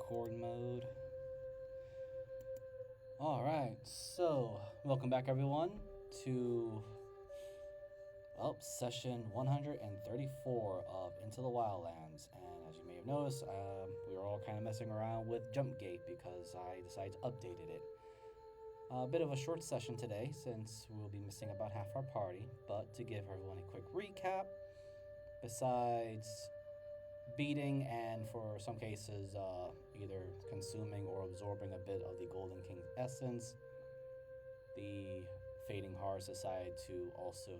record mode. Alright, so welcome back everyone to session 134 of Into the Wildlands. And as you may have noticed, we were all kind of messing around with Jump Gate because I decided to update it. A bit of a short session today since we'll be missing about half our party, but to give everyone a quick recap, besides beating and for some cases either consuming or absorbing a bit of the Golden King's essence, the Fading Hearts decided to also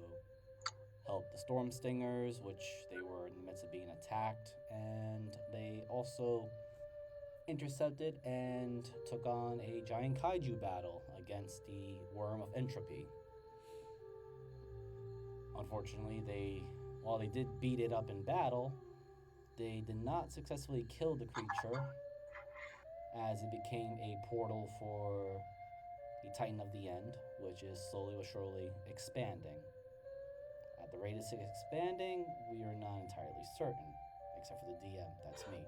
help the Storm Stingers, which they were in the midst of being attacked, and they also intercepted and took on a giant kaiju battle against the Worm of Entropy. Unfortunately, while they did beat it up in battle, they did not successfully kill the creature, as it became a portal for the Titan of the End, which is slowly but surely expanding. At the rate it's expanding, we are not entirely certain, except for the DM, that's me.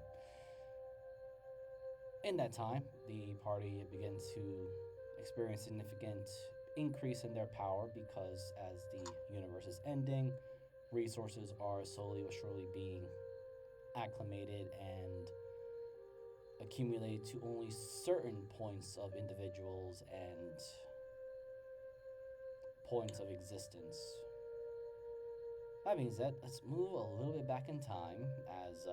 In that time, the party begins to experience significant increase in their power because as the universe is ending, resources are slowly but surely being acclimated and accumulated to only certain points of individuals and points of existence. That being said, let's move a little bit back in time as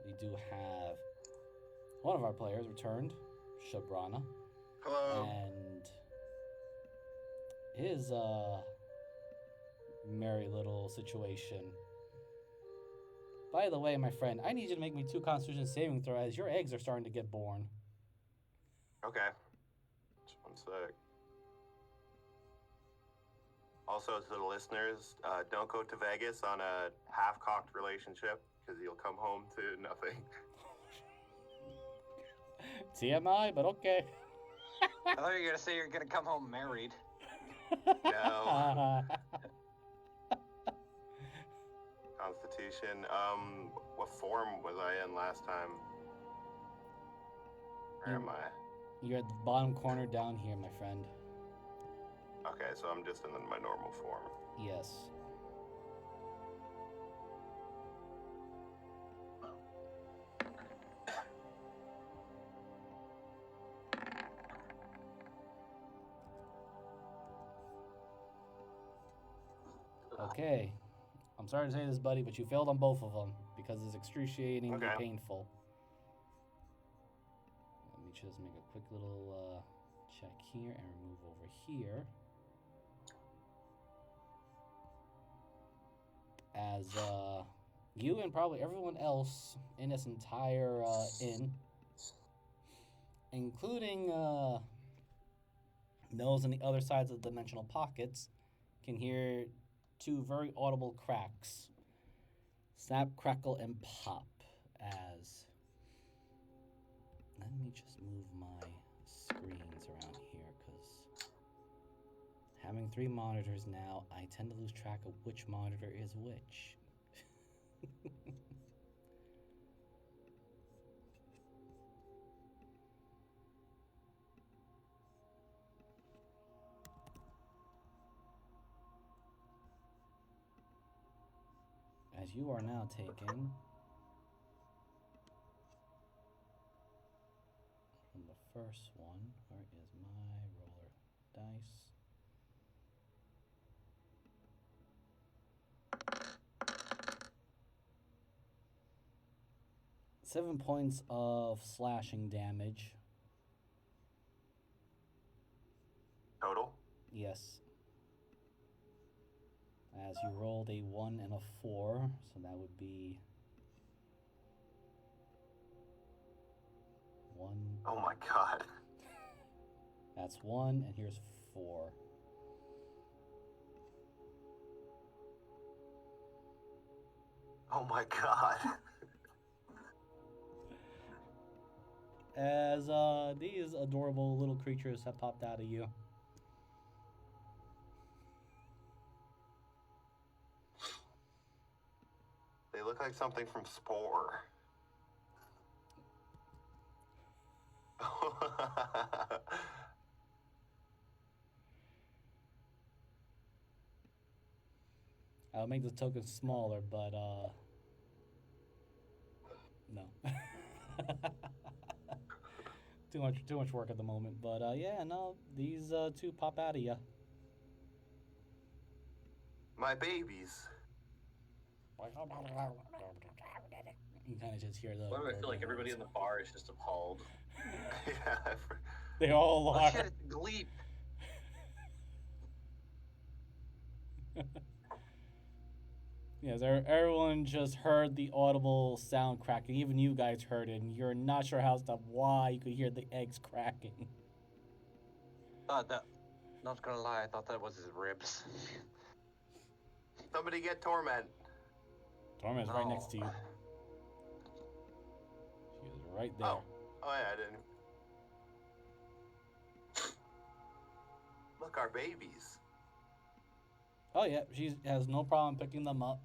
we do have one of our players returned, Shabrana. Hello. And his merry little situation. By the way, my friend, I need you to make me 2 Constitution saving throws as your eggs are starting to get born. Okay. Just one sec. Also, to the listeners, don't go to Vegas on a half-cocked relationship because you'll come home to nothing. TMI, but okay. I thought you were going to say you're going to come home married. No. Constitution. What form was I in last time? Where am I? You're at the bottom corner down here, my friend. Okay, so I'm just in my normal form. Yes. Okay. I'm sorry to say this, buddy, but you failed on both of them because it's excruciatingly painful. Let me just make a quick little check here and remove over here. As you and probably everyone else in this entire inn, including those on the other sides of the dimensional pockets, can hear 2 very audible cracks. Snap, crackle, and pop as... Let me just move my screens around here, because having 3 monitors now, I tend to lose track of which monitor is which. As you are now taking from the first one, where is my roller dice? Seven points of slashing damage. Total? Yes. As you rolled a 1 and a 4, so that would be 1. Oh my god. That's 1, and here's 4. Oh my god. As these adorable little creatures have popped out of you. They look like something from Spore. I'll make the token smaller, but no. Too much work at the moment. But yeah, no, these two pop out of ya. My babies. You kind of just hear the. Why do I feel like everybody in the bar is just appalled? Yeah. They all Oh are. shit, it's Gleep. Yes, everyone just heard the audible sound cracking. Even you guys heard it, and you're not sure how stuff why you could hear the eggs cracking. Thought that. Not gonna lie, I thought that was his ribs. Somebody get Torment. Torment's right next to you. She is right there. Oh yeah, I didn't. Look, our babies. Oh yeah, she has no problem picking them up.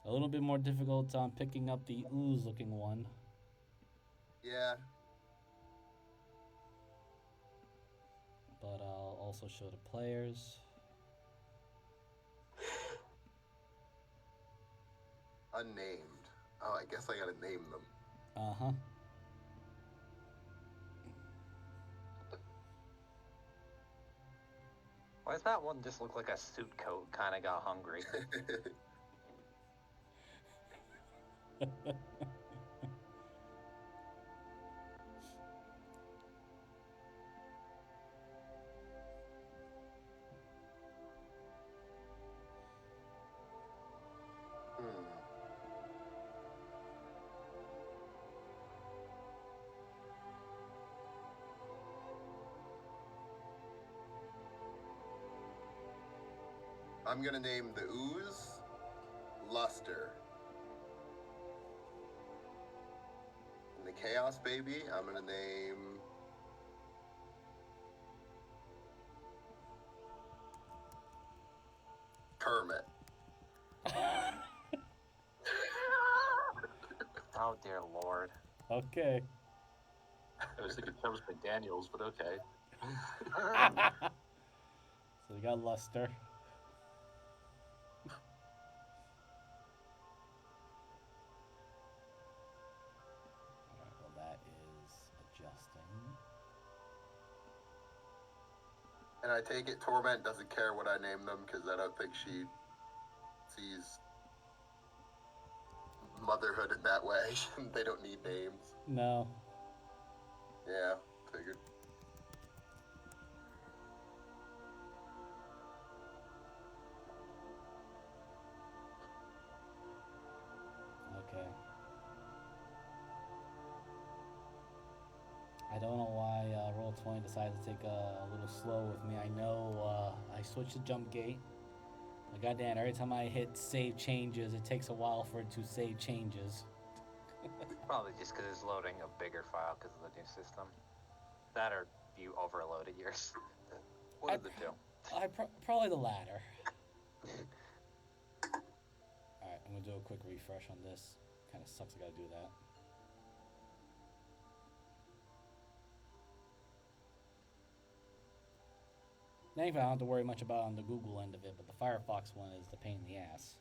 A little bit more difficult on picking up the ooze-looking one. Yeah. But I'll also show the players. Unnamed. Oh, I guess I gotta name them. Uh-huh. Why does that one just look like a suit coat? Kind of got hungry. I'm gonna name the ooze Luster. And the Chaos Baby, I'm gonna name Kermit. Oh dear lord. Okay. I was thinking Thomas McDaniels, but okay. So we got Luster. Alright, well that is adjusting. And I take it Torment doesn't care what I name them because I don't think she sees motherhood in that way. They don't need names. No. Yeah, figured. Okay. I don't know why Roll20 decided to take a little slow with me. I know I switched to jump gate. But goddamn, every time I hit save changes, it takes a while for it to save changes. Probably just because it's loading a bigger file because of the new system. That or you overloaded yours. One of the two. Probably the latter. Alright, I'm gonna do a quick refresh on this. Kinda sucks I gotta do that. Thankfully, I don't have to worry much about on the Google end of it, but the Firefox one is the pain in the ass.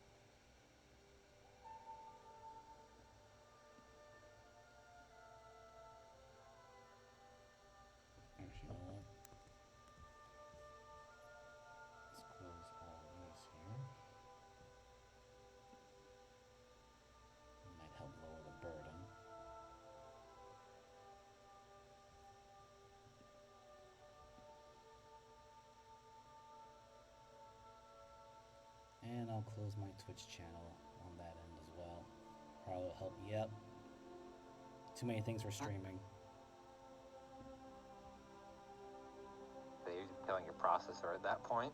Actually, you know what? Let's close all these here. It might help lower the burden. And I'll close my Twitch channel on that end as well. Probably will help. Yep. Too many things for streaming. So you're killing your processor at that point.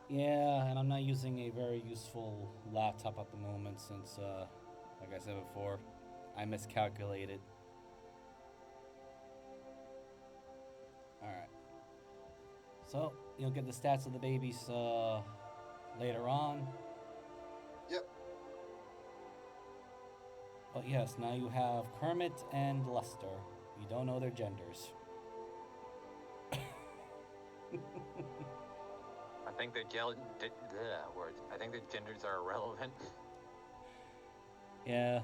Yeah, and I'm not using a very useful laptop at the moment since, like I said before, I miscalculated. Alright. So, you'll get the stats of the babies later on. Yep. But yes, now you have Kermit and Lester. You don't know their genders. I think the words. I think the genders are irrelevant. Yeah,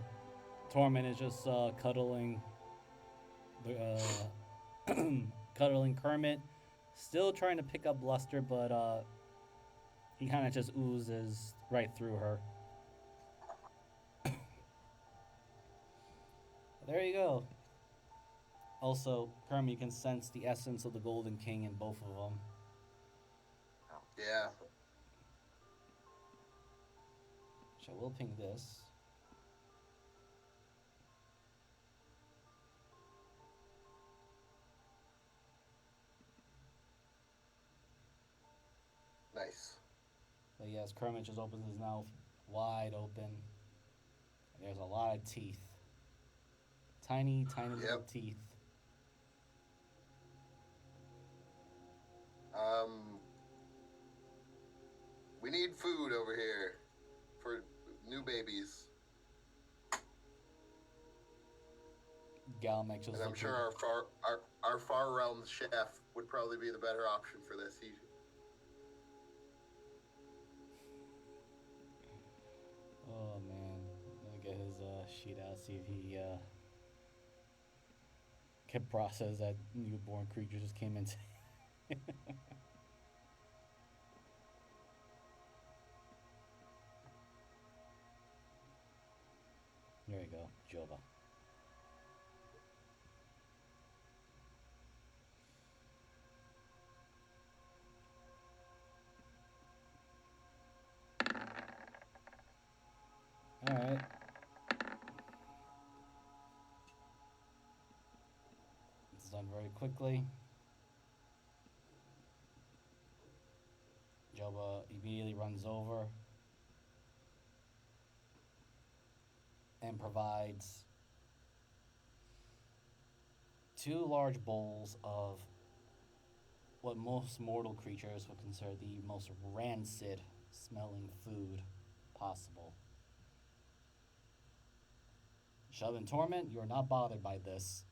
Torment is just cuddling, cuddling Kermit, still trying to pick up Lester, but he kind of just oozes right through her. There you go. Also, Kermit, you can sense the essence of the Golden King in both of them. Yeah. So we'll ping this. Nice. But yes, Kermit just opens his mouth wide open. And there's a lot of teeth. Tiny, tiny little teeth. We need food over here for new babies. Galmax just And I'm sure our far realm chef would probably be the better option for this. Oh man, let me get his sheet out, see if he can process that newborn creature just came into. There you go, Jova. Alright. It's done very quickly. Jova immediately runs over and provides 2 large bowls of what most mortal creatures would consider the most rancid smelling food possible. Shove and Torment, you are not bothered by this.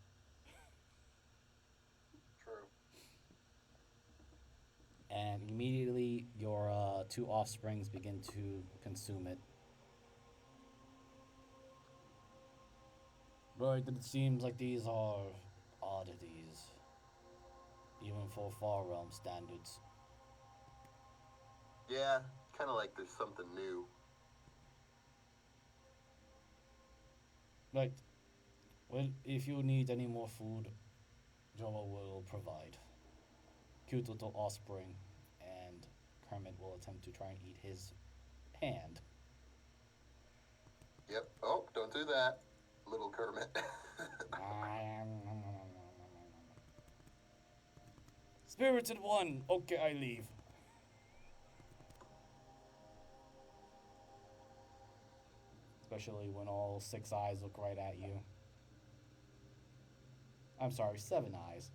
True. And immediately your 2 offsprings begin to consume it. Right, it seems like these are oddities, even for Far Realm standards. Yeah, kind of like there's something new. Right. Well, if you need any more food, Jova will provide. Cute little offspring, and Kermit will attempt to try and eat his hand. Yep. Oh, don't do that, little Kermit. Spirited one! Okay, I leave. Especially when all 6 eyes look right at you. I'm sorry, 7 eyes.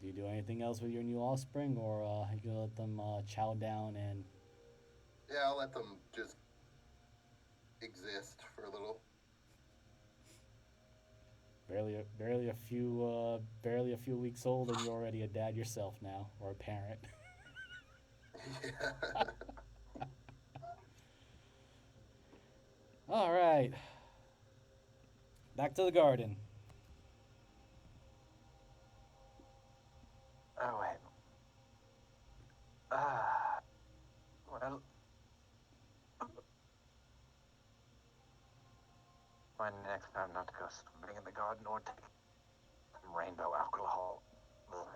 Do you do anything else with your new offspring, or you gonna let them chow down and? Yeah, I'll let them just exist for a little. Barely a few weeks old, and you're already a dad yourself now, or a parent. Yeah. All right. Back to the garden. Oh wait. Well. Find next time not to go swimming in the garden or take some rainbow alcohol. Ugh.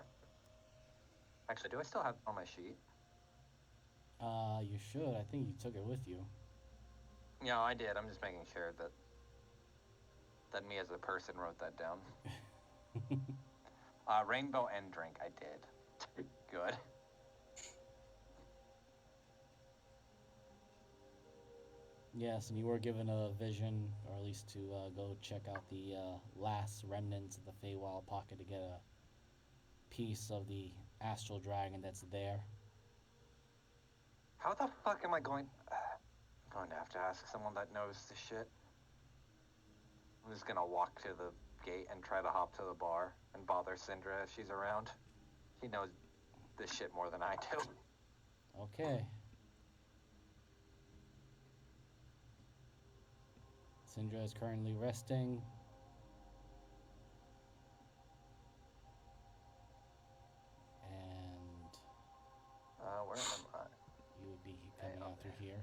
Actually, do I still have it on my sheet? You should. I think you took it with you. Yeah, I did. I'm just making sure that me as a person wrote that down. Rainbow and drink, I did. Good. Yes, and you were given a vision, or at least to go check out the last remnants of the Feywild pocket to get a piece of the astral dragon that's there. How the fuck am I going? I'm going to have to ask someone that knows this shit. I'm just gonna walk to the gate and try to hop to the bar and bother Syndra if she's around. She knows this shit more than I do. Okay. Syndra is currently resting. And Where am I? you would be coming out through here.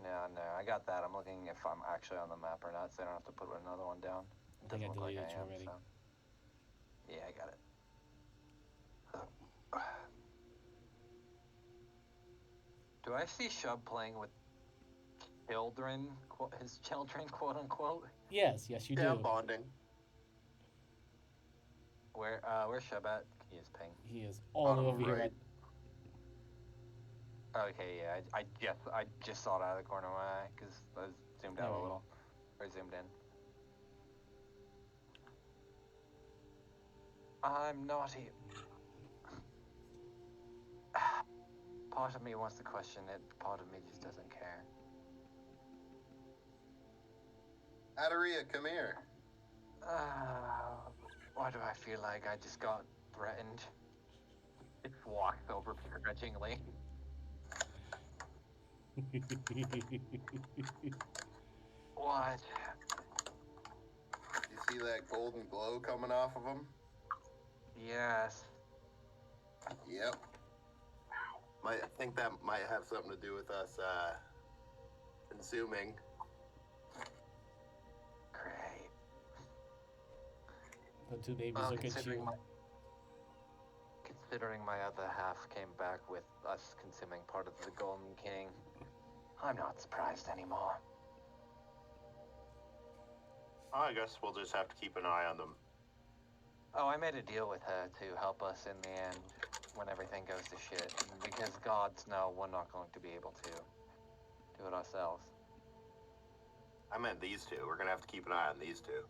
No, I got that. I'm looking if I'm actually on the map or not, so I don't have to put another one down. I think I Doesn't look deleted like you I am, already. so. Yeah, I got it. Do I see Shub playing with children, his children, quote unquote? Yes, you Yeah, do. bonding. Where's Shub at? Can you just ping? He is all the way over here. Right. Okay, yeah, I just saw it out of the corner of my eye because I was zoomed There out we a go. little, or zoomed in. I'm naughty. Part of me wants to question it, part of me just doesn't care. Adaria, come here. Why do I feel like I just got threatened? It walked over begrudgingly. What? You see that golden glow coming off of him? Yes. Yep. I think that might have something to do with us consuming. Great. The two babies look at you. Considering my other half came back with us consuming part of the Golden King, I'm not surprised anymore. I guess we'll just have to keep an eye on them. Oh, I made a deal with her to help us in the end when everything goes to shit. Because gods know we're not going to be able to do it ourselves. I meant these two. We're gonna have to keep an eye on these two.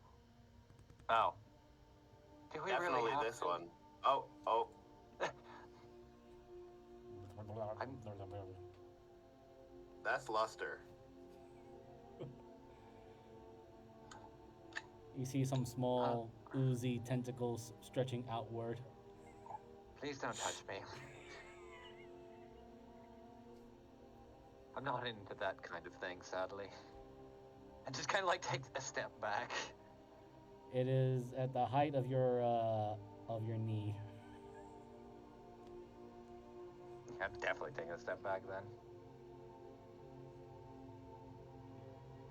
Oh. Do we Definitely really have this to? one. Oh. That's Luster. You see some small, oozy tentacles stretching outward. Please don't touch me. I'm not into that kind of thing, sadly. And just kind of like take a step back. It is at the height of your knee. I'm definitely taking a step back then.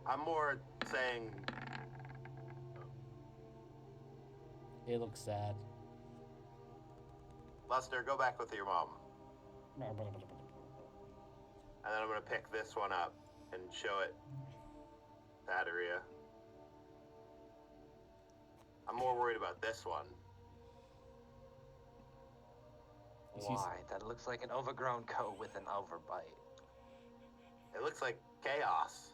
I'm more saying It looks sad. Luster, go back with your mom. And then I'm gonna pick this one up and show it to Adaria. I'm more worried about this one. Why? That looks like an overgrown coat with an overbite. It looks like chaos.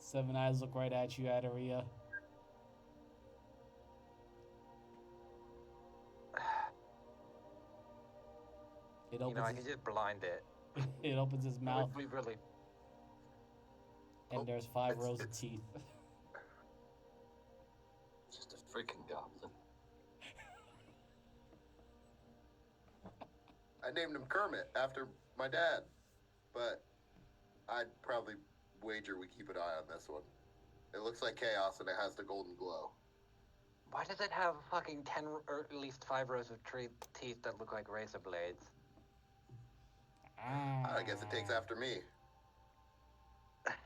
Seven eyes look right at you, Adaria. It opens. I can just blind it. It opens his mouth, We really. and there's 5 it's- rows of it's- teeth. Just a freaking goblin. I named him Kermit after my dad, but I'd probably wager we keep an eye on this one. It looks like chaos and it has the golden glow. Why does it have fucking 10 or at least 5 rows of teeth that look like razor blades? I guess it takes after me. Great.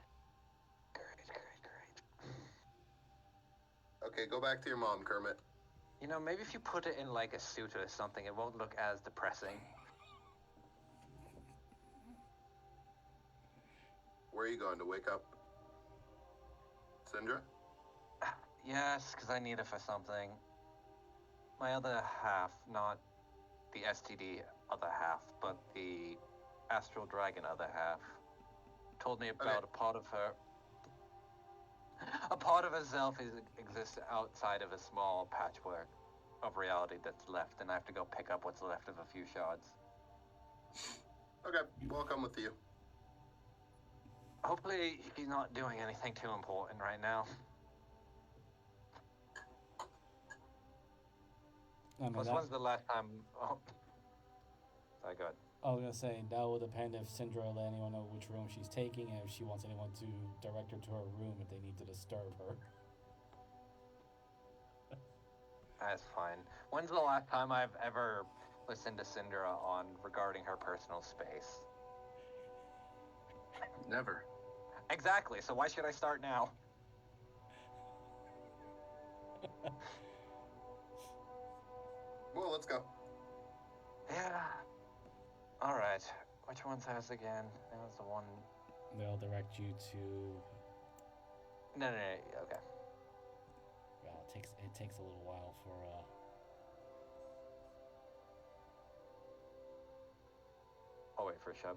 Okay, go back to your mom, Kermit. Maybe if you put it in like a suit or something, it won't look as depressing. Where are you going to wake up Syndra? Yes, because I need it for something. My other half, not the STD other half, but the Astral Dragon other half, told me about a part of her. A part of herself exists outside of a small patchwork of reality that's left, and I have to go pick up what's left of a few shards. Okay, we'll come with you. Hopefully, he's not doing anything too important right now. I mean, Plus, when's the last time? Oh, sorry, go ahead. I was gonna say that will depend if Syndra let anyone know which room she's taking, and if she wants anyone to direct her to her room if they need to disturb her. That's fine. When's the last time I've ever listened to Syndra on regarding her personal space? Never. Exactly. So why should I start now? Well, let's go. Yeah. All right. Which one's ours again? That was the one. They'll direct you to. No. Okay. Well, it takes a little while for I'll wait for a shove.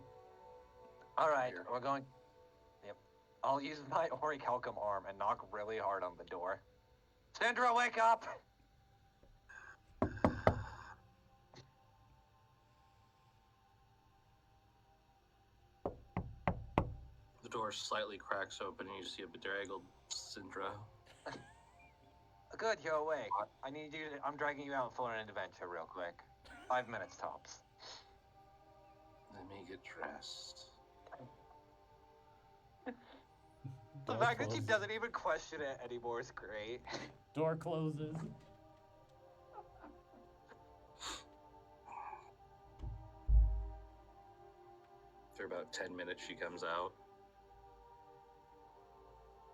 All right, Here. we're going. Yep. I'll use my orichalcum arm and knock really hard on the door. Syndra, wake up! The door slightly cracks open and you see a bedraggled Syndra. Good, you're awake. I need you to. I'm dragging you out for an adventure real quick. 5 minutes tops. Let me get dressed. The Door fact that she closes. doesn't even question it anymore is great. Door closes. After about 10 minutes, she comes out.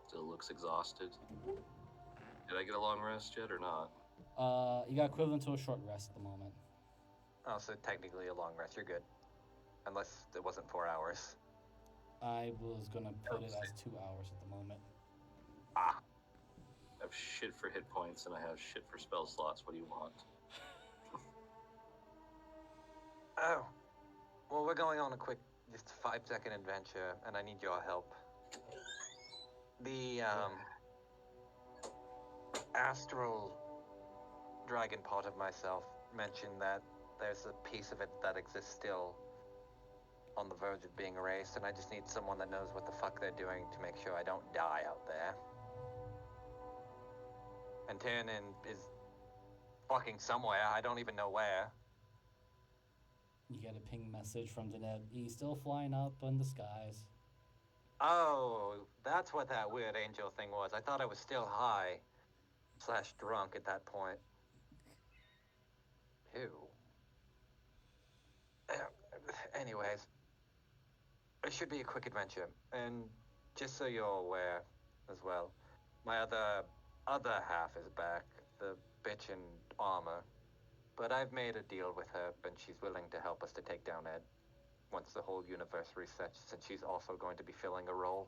Still looks exhausted. Did I get a long rest yet or not? You got equivalent to a short rest at the moment. Oh, so technically a long rest. You're good. Unless it wasn't 4 hours. I was gonna put it as 2 hours at the moment. Ah. I have shit for hit points and I have shit for spell slots. What do you want? Oh. Well, we're going on a quick, just 5-second adventure, and I need your help. The, astral dragon part of myself mentioned that there's a piece of it that exists still on the verge of being erased, and I just need someone that knows what the fuck they're doing to make sure I don't die out there. And Tiernan is fucking somewhere, I don't even know where. You get a ping message from Danette. He's still flying up in the skies. Oh, that's what that weird angel thing was. I thought I was still high / drunk at that point. Ew. Anyways, it should be a quick adventure, and just so you're aware as well, my other half is back, the bitch in armor. But I've made a deal with her, and she's willing to help us to take down Ed once the whole universe resets, since she's also going to be filling a role.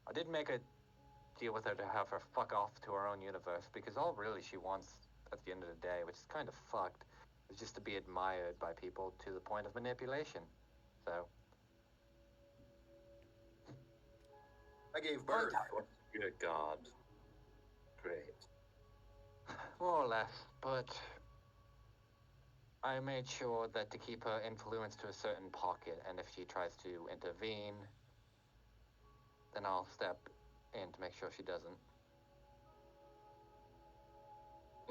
I did make a deal with her to have her fuck off to her own universe, because all really she wants at the end of the day, which is kind of fucked, is just to be admired by people to the point of manipulation. So. I gave birth. You're a god. Great. More or less, but I made sure that to keep her influence to a certain pocket, and if she tries to intervene, then I'll step in to make sure she doesn't.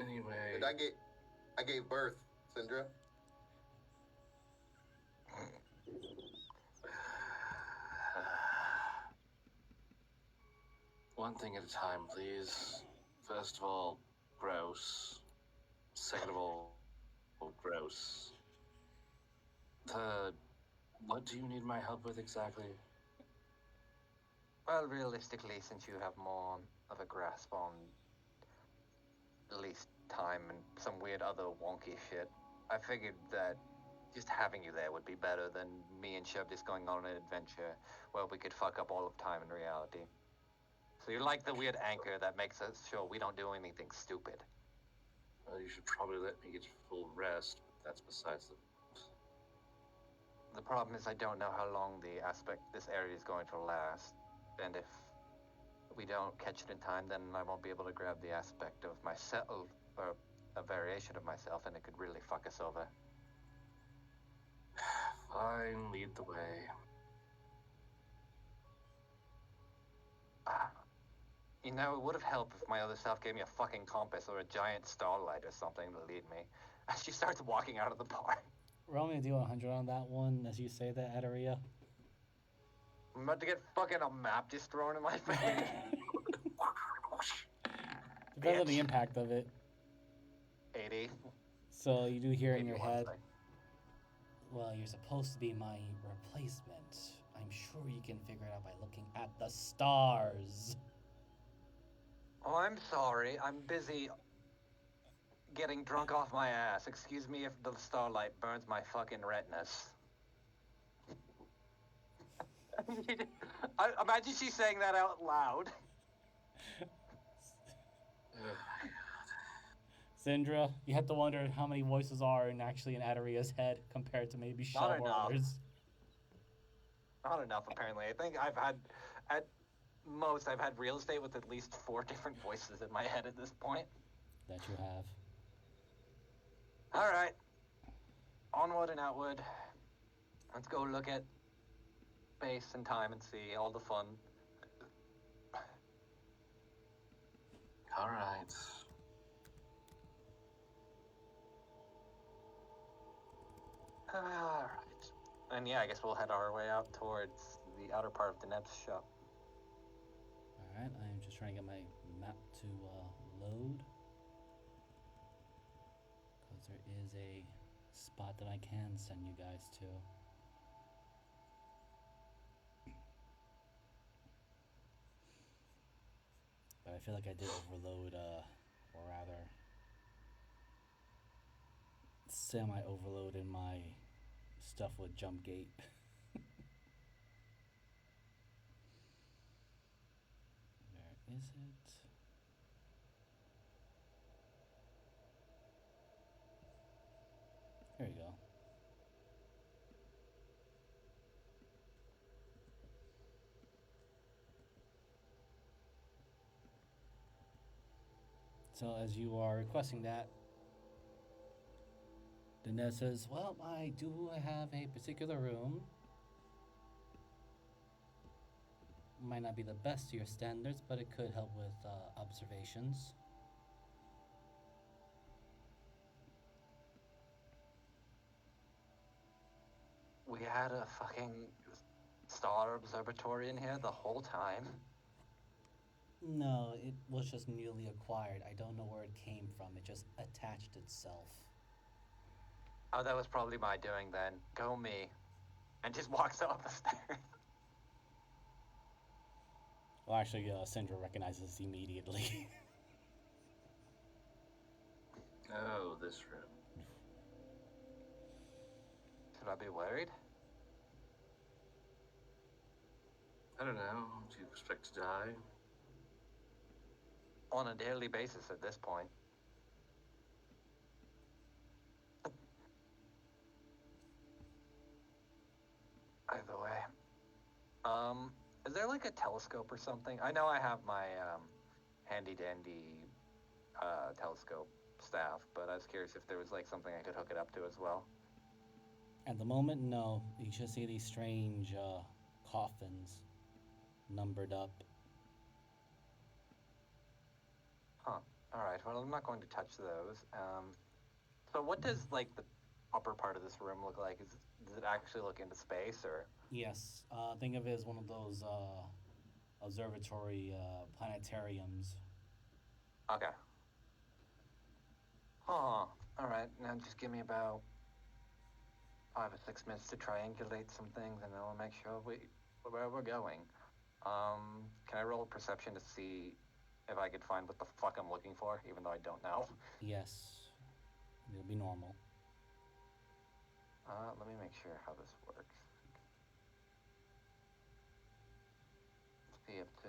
Anyway. And I gave birth, Syndra. One thing at a time, please. First of all, gross. Second of all, gross. What do you need my help with exactly? Well, realistically, since you have more of a grasp on at least time and some weird other wonky shit, I figured that just having you there would be better than me and Shub just going on an adventure where we could fuck up all of time in reality. So you're like the weird anchor that makes us sure we don't do anything stupid. Well, you should probably let me get full rest, but that's besides the... The problem is I don't know how long this area is going to last, and if we don't catch it in time, then I won't be able to grab the aspect of myself, or a variation of myself, and it could really fuck us over. Fine, lead the way. You know, it would have helped if my other self gave me a fucking compass or a giant starlight or something to lead me. As she starts walking out of the bar. We're only gonna do 100 on that one, as you say that, Adaria. I'm about to get fucking a map just thrown in my face. Depends on the impact of it. 80. So you do hear in your 81, head, say. well, you're supposed to be my replacement. I'm sure you can figure it out by looking at the stars. Oh, I'm sorry. I'm busy getting drunk off my ass. Excuse me if the starlight burns my fucking retinas. Imagine she's saying that out loud. Syndra, you have to wonder how many voices are actually in Adaria's head compared to maybe Not Shub or enough. others. Not enough, apparently. I think I've had, at most, I've had real estate with at least 4 different voices in my head at this point. That you have. All right. Onward and outward. Let's go look at space and time and see all the fun. All right. All right. And yeah, I guess we'll head our way out towards the outer part of the Neb's shop. Alright, I'm just trying to get my map to load. Because there is a spot that I can send you guys to. But I feel like I did overload, or rather, semi-overloaded my stuff with jump gate. Where is it? There you go. So as you are requesting that, Danette says, well, I do have a particular room. Might not be the best to your standards, but it could help with observations. We had a fucking star observatory in here the whole time. No, it was just newly acquired. I don't know where it came from. It just attached itself. Oh, that was probably my doing then. Go me. And just walks up the stairs. Well, actually, Syndra recognizes immediately. Oh, this room. Should I be worried? I don't know. Do you expect to die? On a daily basis at this point. Either way. Is there like a telescope or something? I know I have my handy dandy telescope staff, but I was curious if there was like something I could hook it up to as well. At the moment, no. You just see these strange coffins numbered up. Huh. Alright, well, I'm not going to touch those. So what does like the upper part of this room look like? Does it actually look into space, or? Yes, think of it as one of those observatory planetariums. Okay. Huh. Alright, now just give me about 5 or 6 minutes to triangulate some things, and then we'll make sure where we're going. Can I roll a perception to see if I could find what the fuck I'm looking for, even though I don't know? Yes, it'll be normal. Let me make sure how this works. See, up to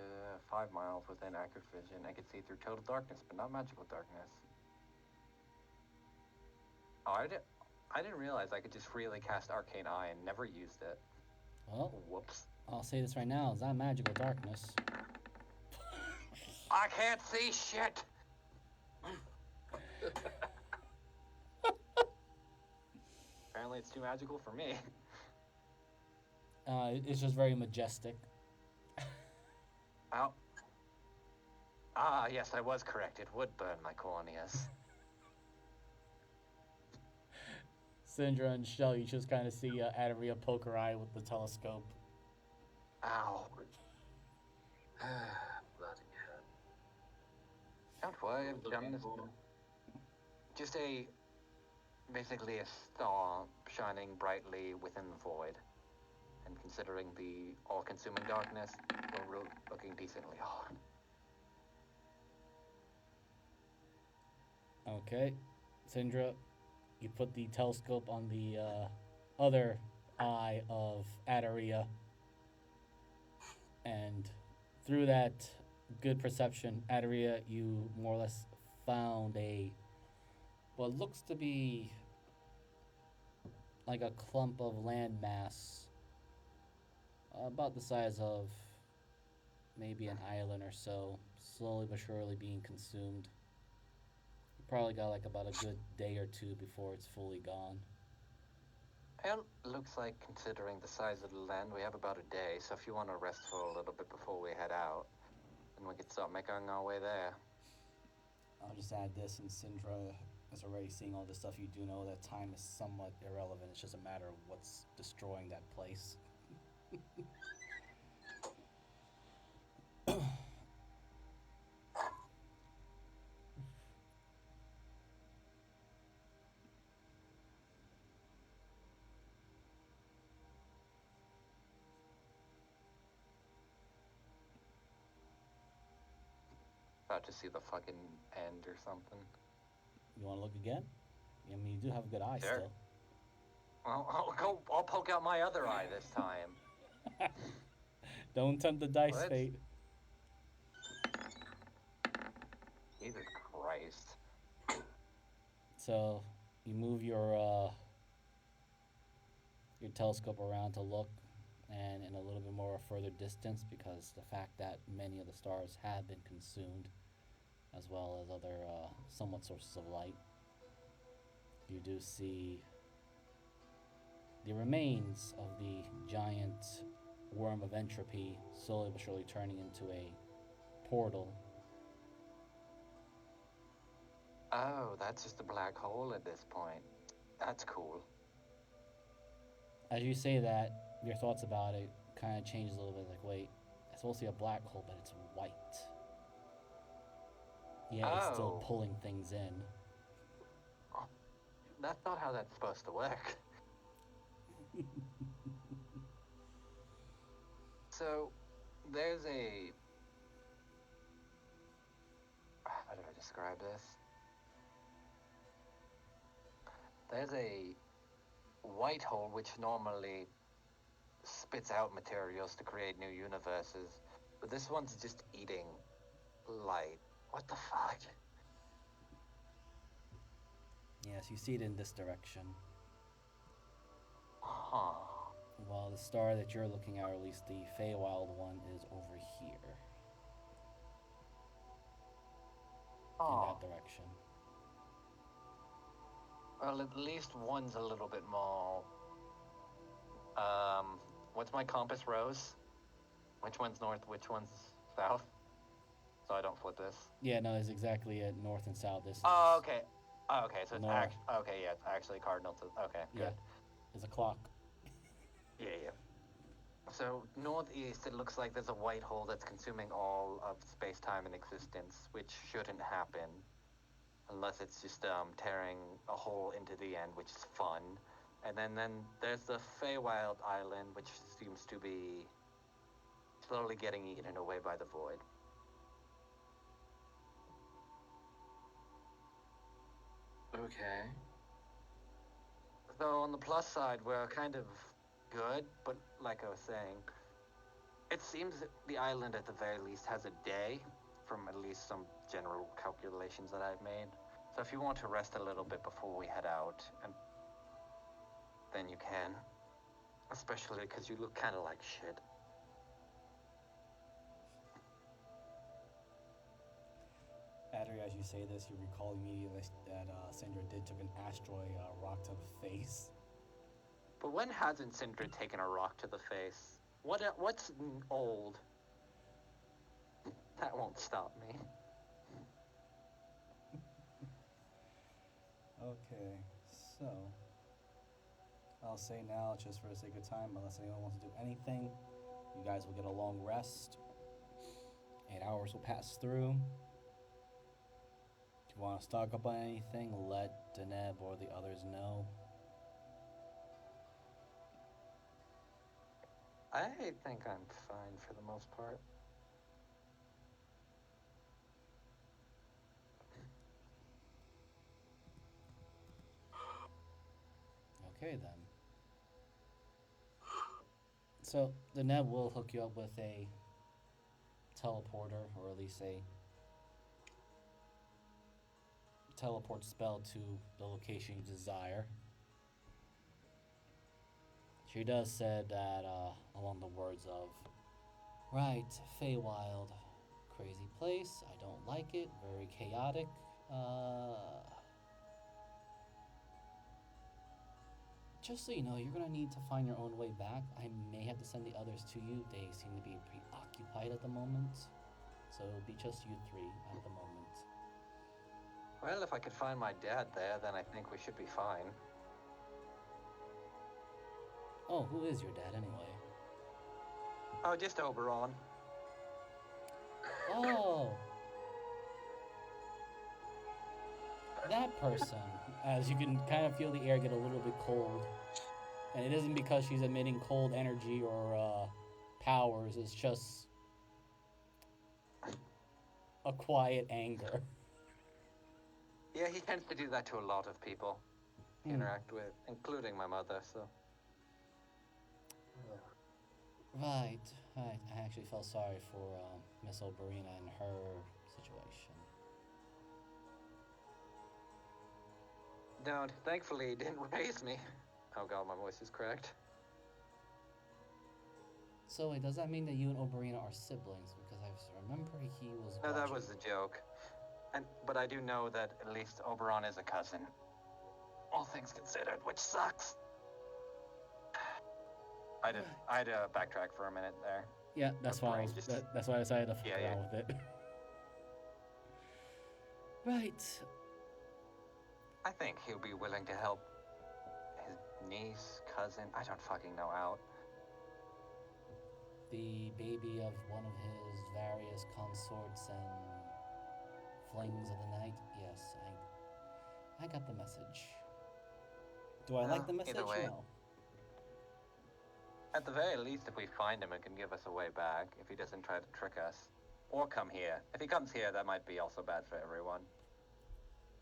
5 miles within accurate vision, I can see through total darkness, but not magical darkness. Oh, I didn't realize I could just freely cast Arcane Eye and never used it. Well, Whoops. I'll say this right now: it's not magical darkness. I can't see shit! Apparently it's too magical for me. It's just very majestic. Oh. Ah, yes, I was correct. It would burn my corneas. Syndra and Shell, you just kind of see Adaria poke her eye with the telescope. Ow. Bloody hell. Don't worry, I've done this. Just basically a star shining brightly within the void. And considering the all-consuming darkness, we're looking decently hard. Okay, Syndra, you put the telescope on the other eye of Adaria, and through that good perception, Adaria, you more or less found what looks to be like a clump of landmass, about the size of maybe an island or so, slowly but surely being consumed. You probably got like about a good day or two before it's fully gone. Well, looks like, considering the size of the land, we have about a day, so if you want to rest for a little bit before we head out, then we could start making our way there. I'll just add this, and Syndra is already seeing all this stuff. You do know that time is somewhat irrelevant. It's just a matter of what's destroying that place. About to see the fucking end or something. You want to look again? I mean, you do have a good eye Sure. still. Well, I'll poke out my other eye this time. Don't tempt the dice, What? fate. Jesus Christ. So you move your telescope around to look, and in a little bit more further distance, because the fact that many of the stars have been consumed, as well as other somewhat sources of light, you do see the remains of the giant worm of entropy slowly but surely turning into a portal. Oh, that's just a black hole at this point. That's cool. As you say that, your thoughts about it kind of change a little bit. Like, wait, it's supposed to be a black hole, but it's white. Yeah, it's still Oh. pulling things in. That's not how that's supposed to work. So, there's a... How do I describe this? There's a white hole which normally spits out materials to create new universes, but this one's just eating light. What the fuck? Yes, you see it in this direction. Huh. While the star that you're looking at, or at least the Feywild one, is over here. In Oh. that direction. Well, at least one's a little bit more... What's my compass rose? Which one's north, which one's south? So I don't flip this. Yeah, no, it's exactly it. North and south. This is. Oh, okay. Oh, okay, so it's North. okay, yeah, it's actually cardinal to... Okay, good. Yeah, it's a clock. Yeah. So, northeast, it looks like there's a white hole that's consuming all of space-time in existence, which shouldn't happen. Unless it's just tearing a hole into the end, which is fun. And then there's the Feywild Island, which seems to be slowly getting eaten away by the void. Okay. So on the plus side, we're kind of good, but like I was saying, it seems that the island at the very least has a day, from at least some general calculations that I've made. So if you want to rest a little bit before we head out, and then you can. Especially because you look kind of like shit. Adri, as you say this, you recall immediately that Sindra took an asteroid rock to the face. But when hasn't Sindra taken a rock to the face? What's old? That won't stop me. Okay, so I'll say now, just for the sake of time, unless anyone wants to do anything, you guys will get a long rest. 8 hours will pass through. If you want to stock up on anything, let Deneb or the others know. I think I'm fine for the most part. Okay then. So Deneb will hook you up with a teleporter, or at least a teleport spell to the location you desire. She does said that along the words of, right, Feywild, crazy place, I don't like it, very chaotic. Just so you know, you're gonna need to find your own way back. I may have to send the others to you. They seem to be preoccupied at the moment. So it'll be just you three at the moment. Well, if I could find my dad there, then I think we should be fine. Oh, who is your dad anyway? Oh, just Oberon. Oh! That person. As you can kind of feel the air get a little bit cold. And it isn't because she's emitting cold energy or powers, it's just a quiet anger. Yeah, he tends to do that to a lot of people he interact with, including my mother, so. Right. I actually felt sorry for Miss Oberina and her situation. Don't. Thankfully, he didn't raise me. Oh god, my voice is cracked. So wait, does that mean that you and Oberina are siblings? Because I remember he was. No, that was a joke. But I do know that at least Oberon is a cousin. All things considered, which sucks. I had to backtrack for a minute there. Yeah, that's why that's why I decided to fuck around with it. Right. I think he'll be willing to help his niece, cousin, I don't fucking know out. The baby of one of his various consorts and flings of the night. Yes, I got the message. Do I like the message? Either way. No. At the very least, if we find him, it can give us a way back if he doesn't try to trick us. Or come here. If he comes here, that might be also bad for everyone.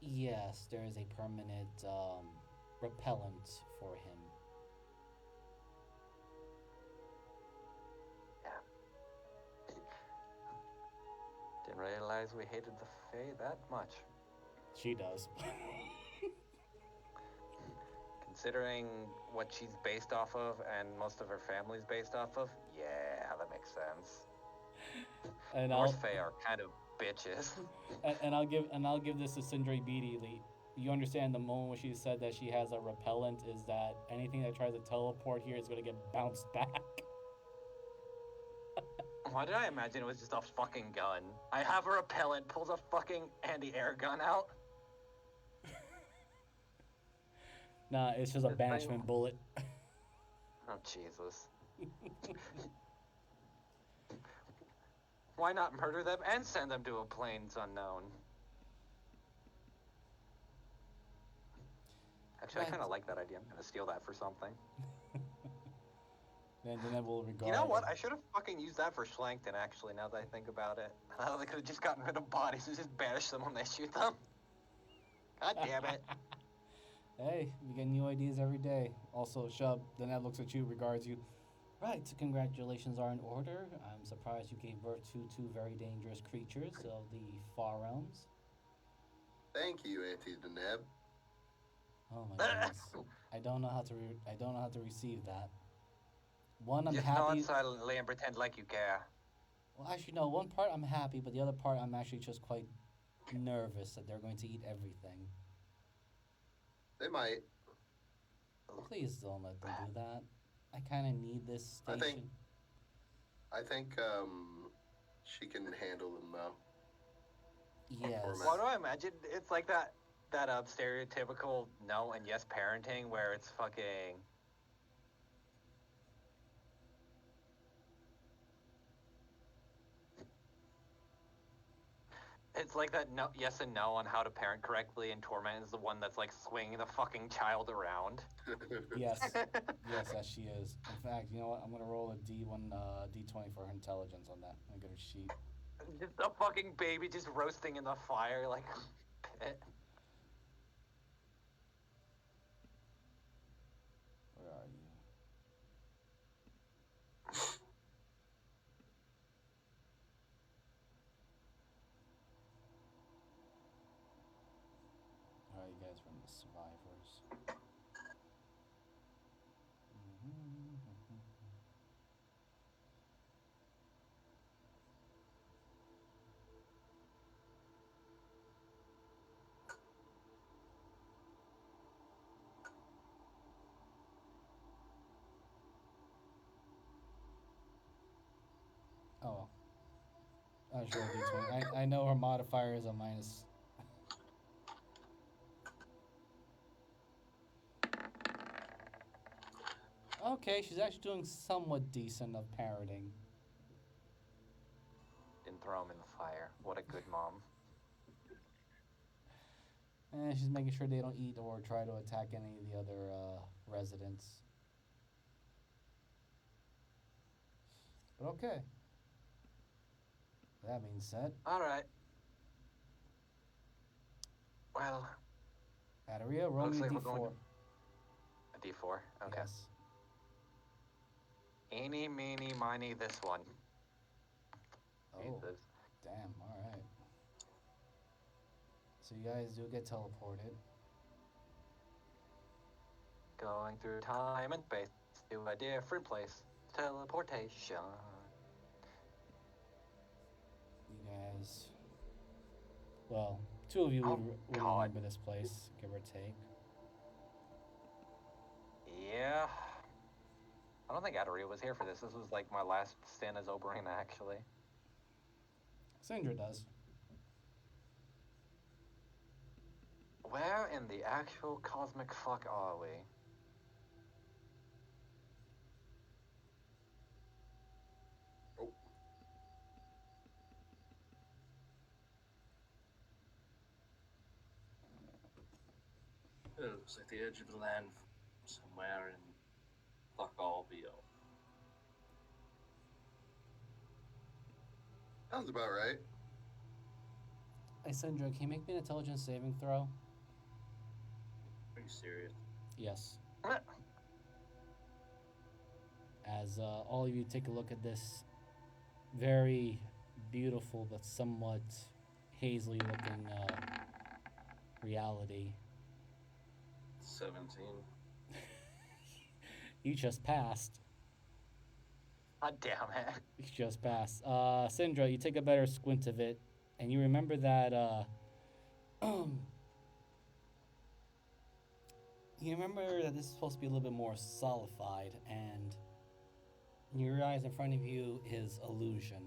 Yes, there is a permanent repellent for him. Yeah. Didn't realize we hated the Fae that much. She does. Considering what she's based off of and most of her family's based off of, yeah, that makes sense. And North Fae are kind of bitches. and I'll give this to Sindri immediately. You understand the moment when she said that she has a repellent is that anything that tries to teleport here is going to get bounced back. Why did I imagine it was just a fucking gun? I have a repellent, pulls a fucking anti-air gun out. Nah, it's just a banishment bullet. Oh, Jesus. Why not murder them and send them to a plains unknown? Actually, I kind of like that idea. I'm going to steal that for something. Then we'll regard. You know what? I should have fucking used that for Schlankton, actually, now that I think about it. They could have just gotten rid of bodies and just banished them when they shoot them. God damn it. Hey, we get new ideas every day. Also, Shub, Deneb looks at you, regards you. Right, congratulations are in order. I'm surprised you gave birth to two very dangerous creatures of the far realms. Thank you, Auntie Deneb. Oh my goodness. I don't know how to. I don't know how to receive that. One, I'm Just happy. nod silently and pretend like you care. Well, actually, no. One part I'm happy, but the other part I'm actually just quite nervous that they're going to eat everything. They might. Please don't let them do that. I kind of need this I station. think she can handle them though. Yes. Why do I imagine it's like that stereotypical no and yes parenting where it's fucking it's like that no yes and no on how to parent correctly, and Torment is the one that's like swinging the fucking child around. Yes. Yes, she is. In fact, you know what? I'm gonna roll a D1, D20 for her intelligence on that. I'm gonna get her sheet. Just a fucking baby just roasting in the fire like pit. Where are you? All right, you guys from the survivors. Oh. I was rolling D20. I know her modifier is a minus. Okay, she's actually doing somewhat decent of parenting. Didn't throw him in the fire. What a good mom. And she's making sure they don't eat or try to attack any of the other residents. But okay. That being said, Alright. Well, Adaria, roll looks me a like we're going D4. a D4. Okay. Yes. Eeny, meeny, miny, this one. Oh, Jesus. damn. All right. So you guys do get teleported. Going through time and space to a different place. Teleportation. You guys. Well, two of you Oh, would God. remember this place, give or take. Yeah. I don't think Adaria was here for this. This was like my last stint as Oberyn, actually. Sindra does. Where in the actual cosmic fuck are we? Oh, It looks like the edge of the land somewhere in Thakgalbio. sounds about right. Hey, Sindra, can you make me an intelligence saving throw? Are you serious? Yes. As all of you take a look at this very beautiful but somewhat hazily looking reality. 17. You just passed. God damn it. You just passed. Sindra, you take a better squint of it, and you remember that you remember that this is supposed to be a little bit more solidified, and your eyes in front of you is illusion.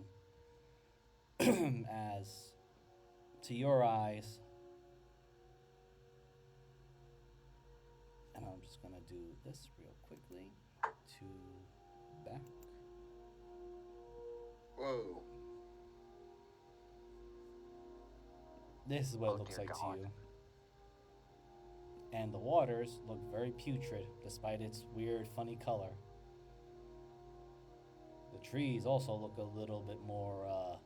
As to your eyes, and I'm just gonna do this real quickly to back. Whoa. This is what Oh, it looks dear like God. to you. And the waters look very putrid, despite its weird, funny color. The trees also look a little bit more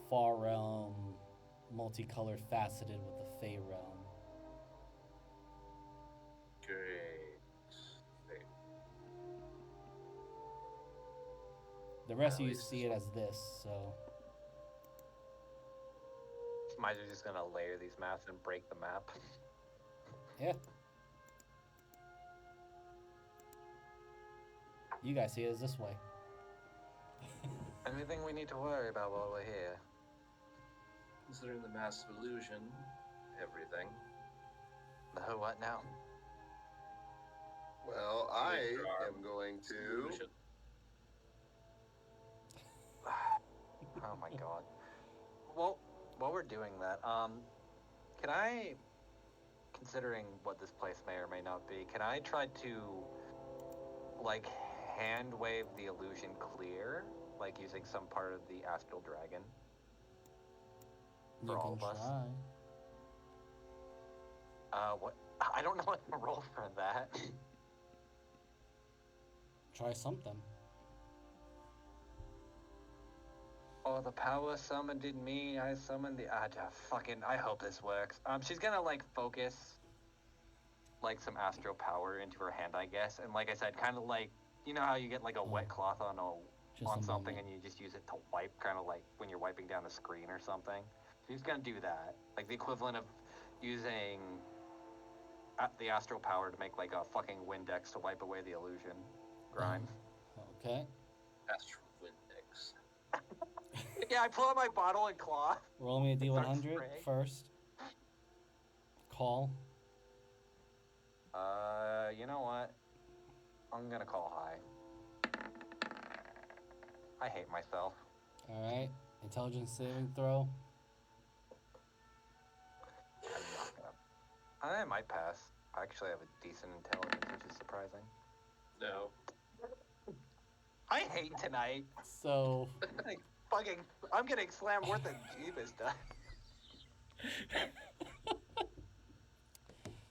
far realm, multicolored, faceted with the Fey realm. Great. The rest of At you least see it as this, so Might just gonna layer these maps and break the map. yeah. You guys see it as this way. Anything we need to worry about while we're here? Considering the massive illusion, everything. The what now? Well, I am going to. Illusion. Oh my god. Well, while we're doing that, can I, considering what this place may or may not be, can I try to, like, hand wave the illusion clear? Like, using some part of the astral dragon? You For all can of us? try. What? I don't know what to roll for that. Try something. Oh, the power summoned in me. I summoned the. I hope this works. She's gonna like focus, like some astral power into her hand, I guess, and like I said, kind of like you know how you get like a wet cloth on Just a something moment. and you just use it to wipe, kind of like when you're wiping down a screen or something. She's gonna do that, like the equivalent of using the astral power to make like a fucking Windex to wipe away the illusion. Grind. Okay. Astral Windex. Yeah, I pull out my bottle and cloth. Roll me a Start D100 spraying. first. Call. You know what? I'm gonna call high. I hate myself. Alright. Intelligence saving throw. I'm not gonna. I might pass. I actually have a decent intelligence, which is surprising. No. I hate tonight. So, I'm getting slammed worse than Jeebus does.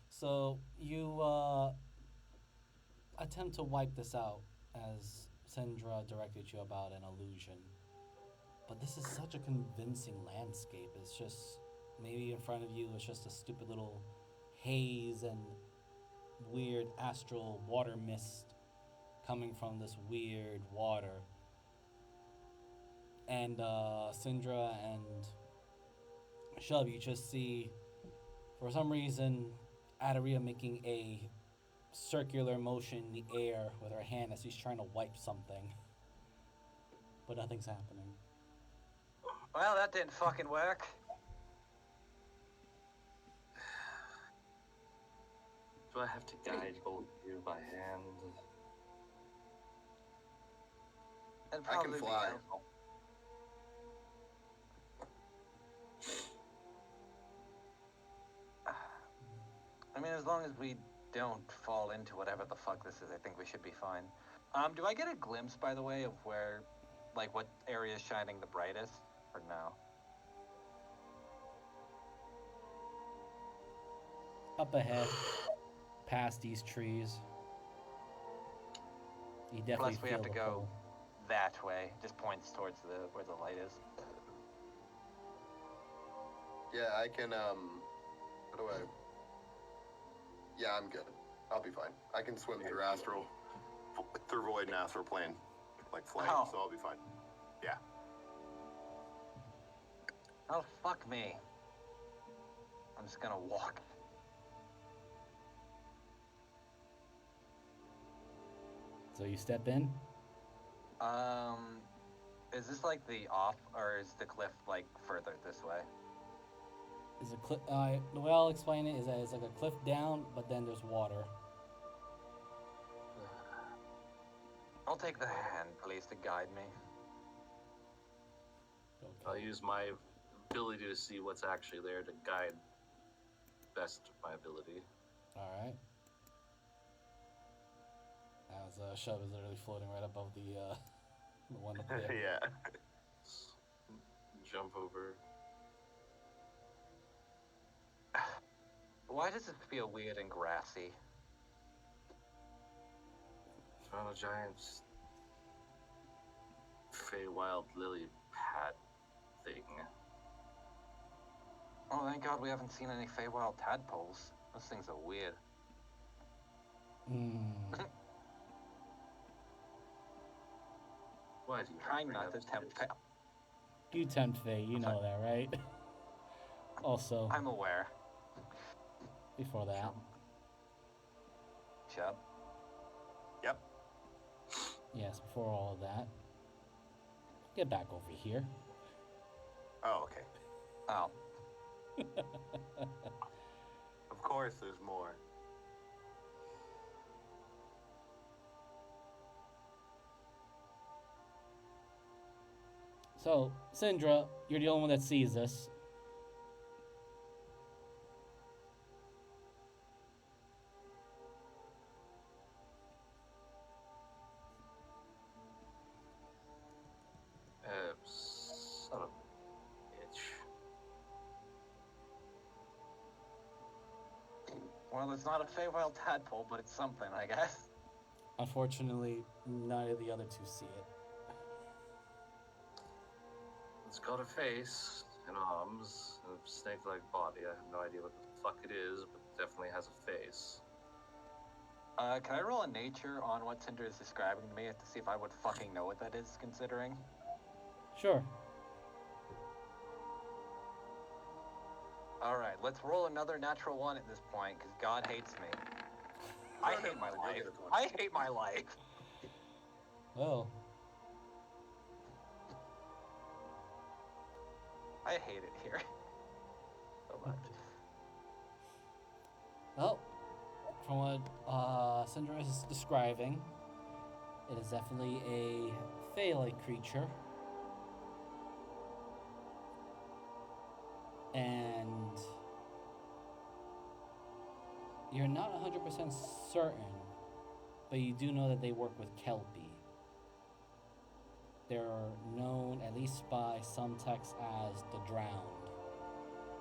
so you attempt to wipe this out as Sindra directed you about an illusion. But this is such a convincing landscape. It's just, maybe in front of you, it's just a stupid little haze and weird astral water mist coming from this weird water. And Sindra and Shub, you just see, for some reason, Adaria making a circular motion in the air with her hand as she's trying to wipe something. But nothing's happening. Well, that didn't fucking work. Do I have to guide both of you by hand? That'd I can probably be fly. helpful. I mean, as long as we don't fall into whatever the fuck this is, I think we should be fine. Do I get a glimpse, by the way, of where, like, what area is shining the brightest, or no? Up ahead, past these trees. You definitely Plus, we feel have to the go pull. that way. Just points towards where the light is. Yeah, I can. How do I? Yeah, I'm good. I'll be fine. I can swim through Through void and astral plane, like flight, Oh. so I'll be fine. Yeah. Oh, fuck me. I'm just gonna walk. So you step in. Is this like the off, or is the cliff like further this way? Is a cliff. The way I'll explain it is that it's like a cliff down, but then there's water. I'll take the hand, please, to guide me. I'll Okay. use my ability to see what's actually there to guide best of my ability. All right. As Shub is literally floating right above the one up there. Yeah. Jump over. Why does it feel weird and grassy? Found a giant Feywild lily pad thing. Oh, thank God we haven't seen any Feywild tadpoles. Those things are weird. Why do you Trying bring not up to tempt this? You tempt fate, you know that, right? Also, I'm aware. before that, Chub. Yep. Yes, before all of that, get back over here. Oh, okay. Oh. Of course, there's more. So, Syndra, you're the only one that sees this. Son of a bitch. Well, it's not a Feywild tadpole, but it's something, I guess. Unfortunately, none of the other two see it. It's got a face and arms and a snake-like body. I have no idea what the fuck it is, but it definitely has a face. Can I roll a nature on what Cinder is describing to me to see if I would fucking know what that is, considering? Sure. Alright, let's roll another natural one at this point, because God hates me. I hate my life. I hate my life. Well, I hate it here. So much. well, from what Syndra is describing, it is definitely a Fey-like creature. And you're not 100% certain, but you do know that they work with Kelpie. They're known, at least by some texts, as the Drowned,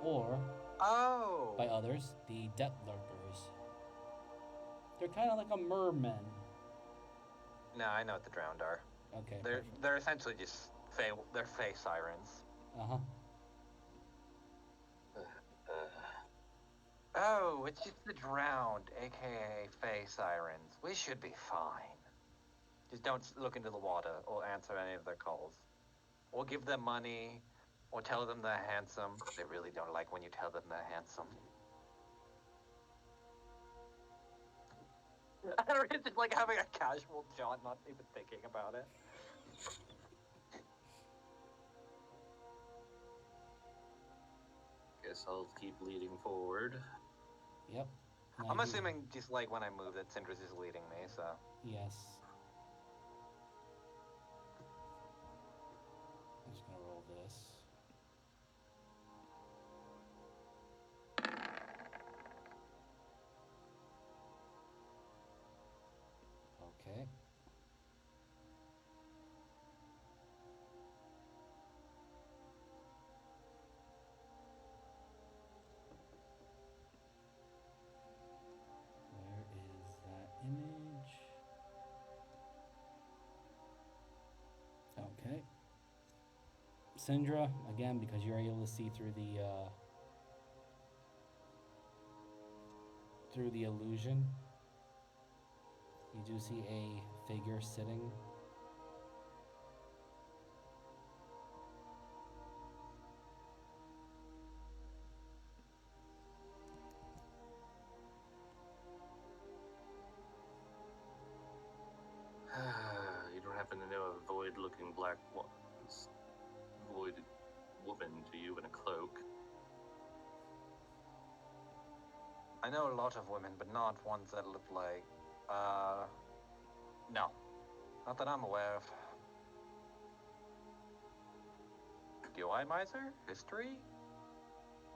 or Oh! by others, the Death Lurkers. They're kind of like a merman. No, I know what the drowned are. Okay. They're essentially just they're Fey sirens. Uh-huh. Oh, it's just the drowned, aka Fey sirens. We should be fine. Just don't look into the water or answer any of their calls. Or give them money, or tell them they're handsome. They really don't like when you tell them they're handsome. It's just like having a casual jaunt, not even thinking about it. Guess I'll keep leading forward. Yep. I'm assuming just like when I move that Cinder's is leading me, so. Yes. I'm just gonna roll this. Okay. Where is that image? Okay. Syndra, again, because you're able to see through the illusion, you do see a figure sitting. You don't happen to know a void-looking black void woman, do you, in a cloak? I know a lot of women, but not ones that look like, no. Not that I'm aware of. Do I, Miser? History?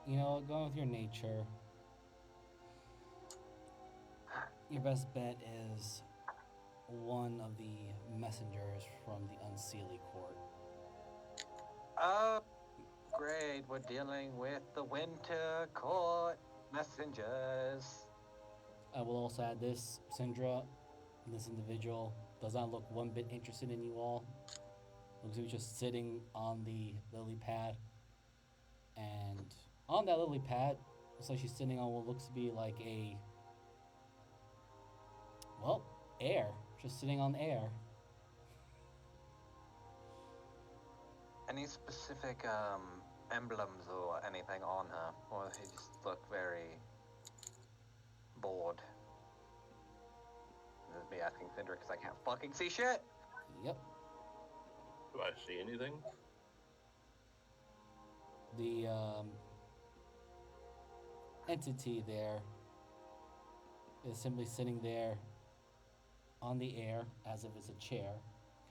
You know, going with your nature, your best bet is one of the messengers from the Unseelie Court. Oh, great. We're dealing with the Winter Court messengers. I will also add this, Syndra, this individual does not look one bit interested in you all. Looks like he's just sitting on the lily pad. And on that lily pad, looks like she's sitting on what looks to be like air. Just sitting on air. Any specific emblems or anything on her? Or does she just look very bored? This is me asking Cinder because I can't fucking see shit. Yep. Do I see anything? The entity there is simply sitting there on the air as if it's a chair,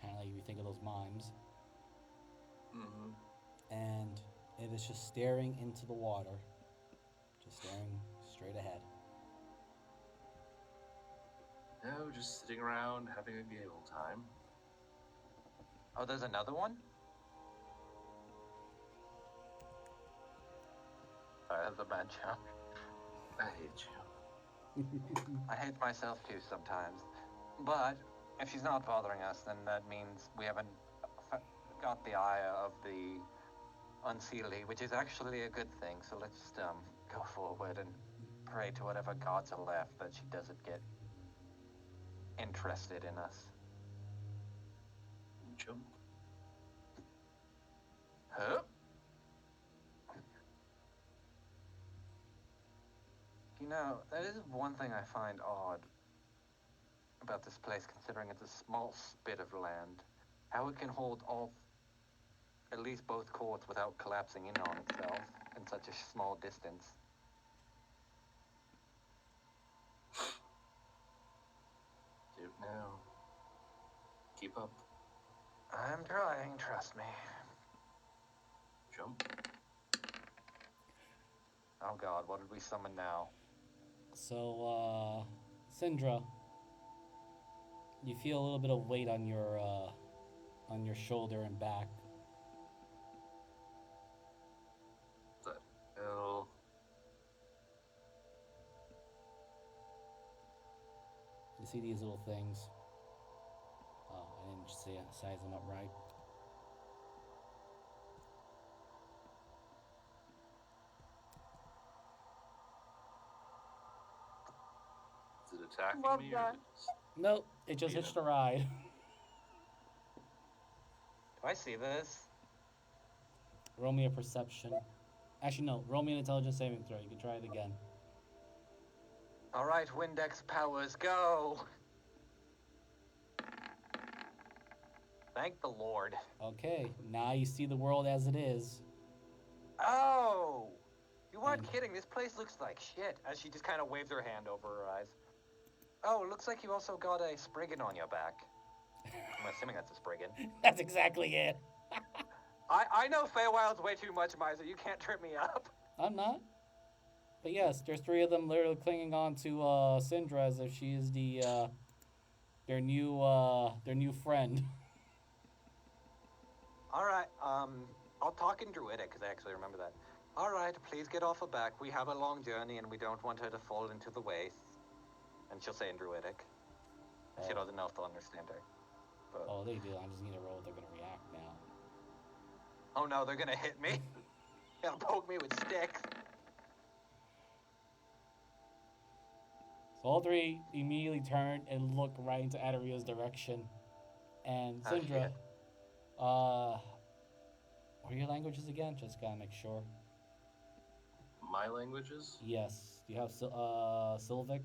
kind of like if you think of those mimes. Mm-hmm. And it is just staring into the water, just staring straight ahead. No, just sitting around having a gay old time. Oh, there's another one? Sorry, that's a bad joke. I hate you. I hate myself too sometimes. But if she's not bothering us, then that means we haven't got the eye of the unseelie, which is actually a good thing. So let's just go forward and pray to whatever gods are left that she doesn't get interested in us. Jump. Huh? You know, that is one thing I find odd about this place, considering it's a small spit of land. How it can hold all, at least both courts, without collapsing in on itself in such a small distance. Do it now. Keep up. I'm trying, trust me. Jump. Oh god, what did we summon now? So, Syndra, you feel a little bit of weight on your shoulder and back. The hell? You see these little things. Oh, I didn't size them up right. Is it attacking Love me? that. Or is it just... Nope, it just hitched a ride. Do I see this? Roll me a perception. Actually, no. Roll me an intelligence saving throw. You can try it again. Alright, Windex powers, go! Thank the Lord. Okay, now you see the world as it is. Oh! You weren't And- kidding, this place looks like shit. As she just kind of waves her hand over her eyes. Oh, it looks like you also got a Spriggan on your back. I'm assuming that's a Spriggan. That's exactly it. I know Feywilds way too much, Miser. You can't trip me up. I'm not. But yes, there's three of them literally clinging on to Syndra as if she is their new friend. Alright, I'll talk in Druidic, because I actually remember that. Alright, please get off her back. We have a long journey, and we don't want her to fall into the wastes. And she'll say in Druidic. She doesn't know if they'll understand her. But... Oh, they do. I just need to roll. They're gonna react now. Oh no, they're gonna hit me. They'll poke me with sticks. So all three immediately turn and look right into Adaria's direction. And Oh, Syndra, shit. what are your languages again? Just gotta make sure. My languages? Yes. Do you have Sylvic?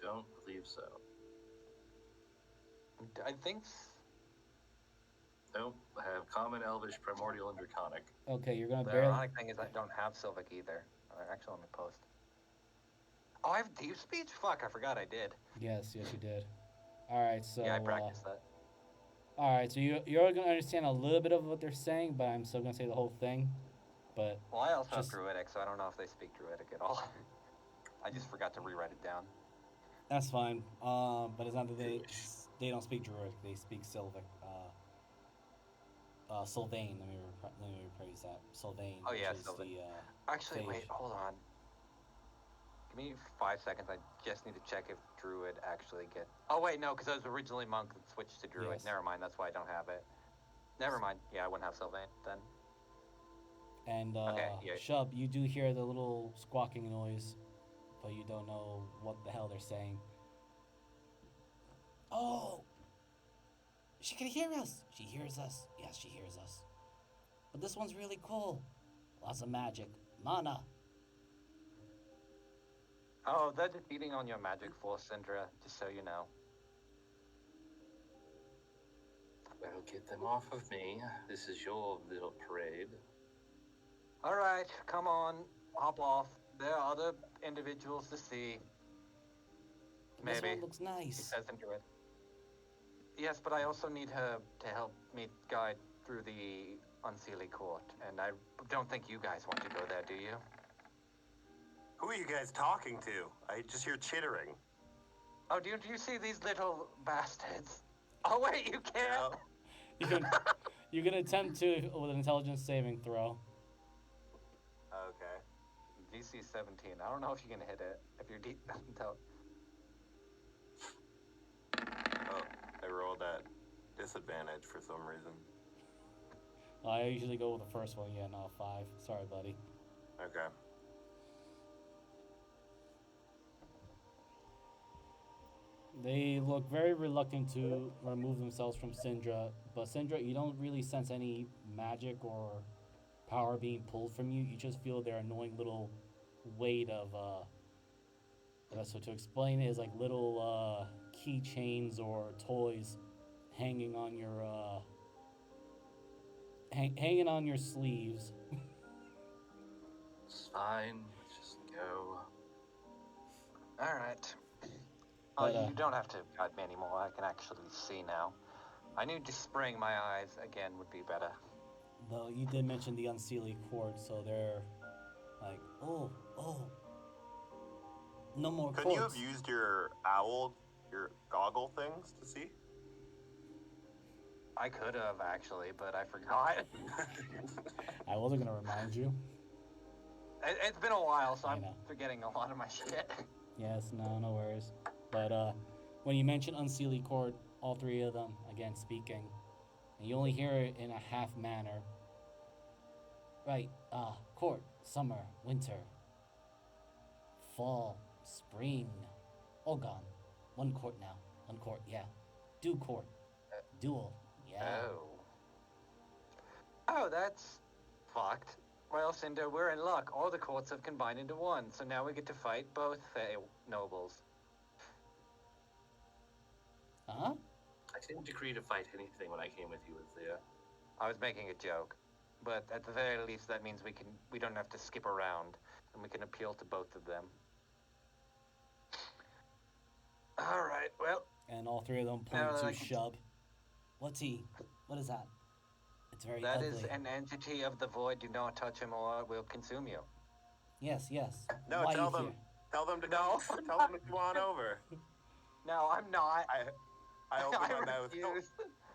Don't believe so. I think... Nope. I have Common, Elvish, Primordial, and Draconic. Okay, you're gonna The barely. ironic thing is I don't have Sylvic either. Actually, let me post. Oh, I have Deep Speech? Fuck, I forgot I did. Yes, you did. All right, so. Yeah, I practiced that. All right, so you're gonna understand a little bit of what they're saying, but I'm still gonna say the whole thing. But Well, I also just- have Druidic, so I don't know if they speak Druidic at all. I just forgot to rewrite it down. that's fine. But it's not that they don't speak Druidic. They speak Sylvic. Sylvain. Let me rephrase that. Sylvain. Oh, yeah, which is Sylvain. the Actually, wait, Phage. hold on. Give me 5 seconds. I just need to check if Druid actually get... Oh, wait, no, because I was originally Monk that switched to Druid. Yes. Never mind, that's why I don't have it. Never mind. Yeah, I wouldn't have Sylvain then. And Okay, yeah. Shub, you do hear the little squawking noise, but you don't know what the hell they're saying. Oh! She can hear us! She hears us. Yes, she hears us. But this one's really cool. Lots of magic. Mana. Oh, they're just beating on your magic force, Syndra, just so you know. Well, get them off of me. This is your little parade. All right, come on, hop off. There are other individuals to see. This Maybe. one looks He nice. says into it. Yes, but I also need her to help me guide through the Unseelie Court, and I don't think you guys want to go there, do you? Who are you guys talking to? I just hear chittering. Oh, do you see these little bastards? Oh, wait, you can't? No. You can attempt to with an intelligence saving throw. Okay. DC 17. I don't know if you can hit it. If you're deep until. Oh, I rolled at disadvantage for some reason. I usually go with the first one. Yeah, no, 5. Sorry, buddy. Okay. They look very reluctant to remove themselves from Syndra, but Syndra, you don't really sense any magic or power being pulled from you. You just feel their annoying little weight of so to explain it is like little keychains or toys hanging on your hanging on your sleeves. It's fine. Let's just go. All right. But, You don't have to guide me anymore. I can actually see now. I knew just spraying my eyes again would be better. Though you did mention the Unseelie Court, so they're like, oh, no more Couldn't you have courts. used your goggle things to see? I could have actually, but I forgot. I wasn't gonna remind you. It's been a while, so I I'm know. forgetting a lot of my shit. Yes, no worries. But when you mention Unseelie Court, all three of them again speaking, and you only hear it in a half manner. Right, court, summer, winter, fall, spring, all gone. One court now. One court, yeah. Court. Duel, yeah. Oh, that's fucked. Well, Cinder, we're in luck. All the courts have combined into one, so now we get to fight both nobles. Huh? I didn't agree to fight anything when I came with you, Thea. I was making a joke, but at the very least, that means we don't have to skip around, and we can appeal to both of them. All right, well. And all three of them point to Shub. What's he? What is that? It's very ugly. That is an entity of the void. Do not touch him or we'll consume you. Yes. No, Why tell you them. here? Tell them to go. Tell them to come on over. No, I'm not. I open my mouth. refuse.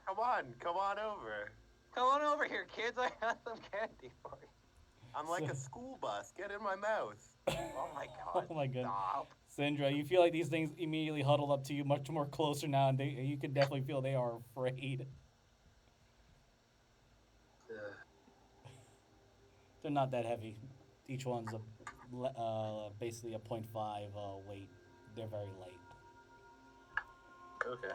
Come on over. Come on over here, kids. I got some candy for you. I'm like a school bus. Get in my mouth. Oh my god. Oh my goodness. Stop. Syndra, you feel like these things immediately huddle up to you much more closer now, and you can definitely feel they are afraid. They're not that heavy. Each one's basically a 0.5 weight. They're very light. Okay.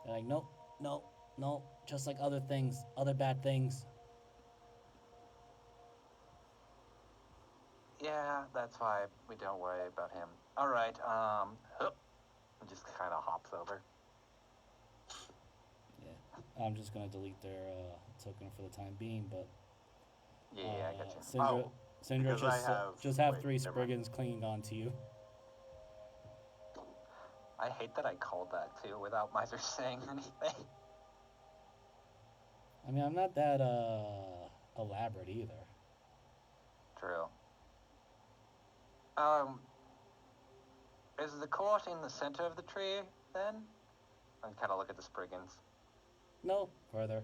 They're like, nope, just like other things, other bad things. Yeah, that's why we don't worry about him. All right, just kind of hops over. Yeah, I'm just gonna delete their token for the time being, but Yeah, I got you. Syndra just have 3 Spriggans clinging on to you. I hate that I called that too without Miser saying anything. I mean, I'm not that elaborate either. True. Is the court in the center of the tree then? And kind of look at the Spriggans. No, further.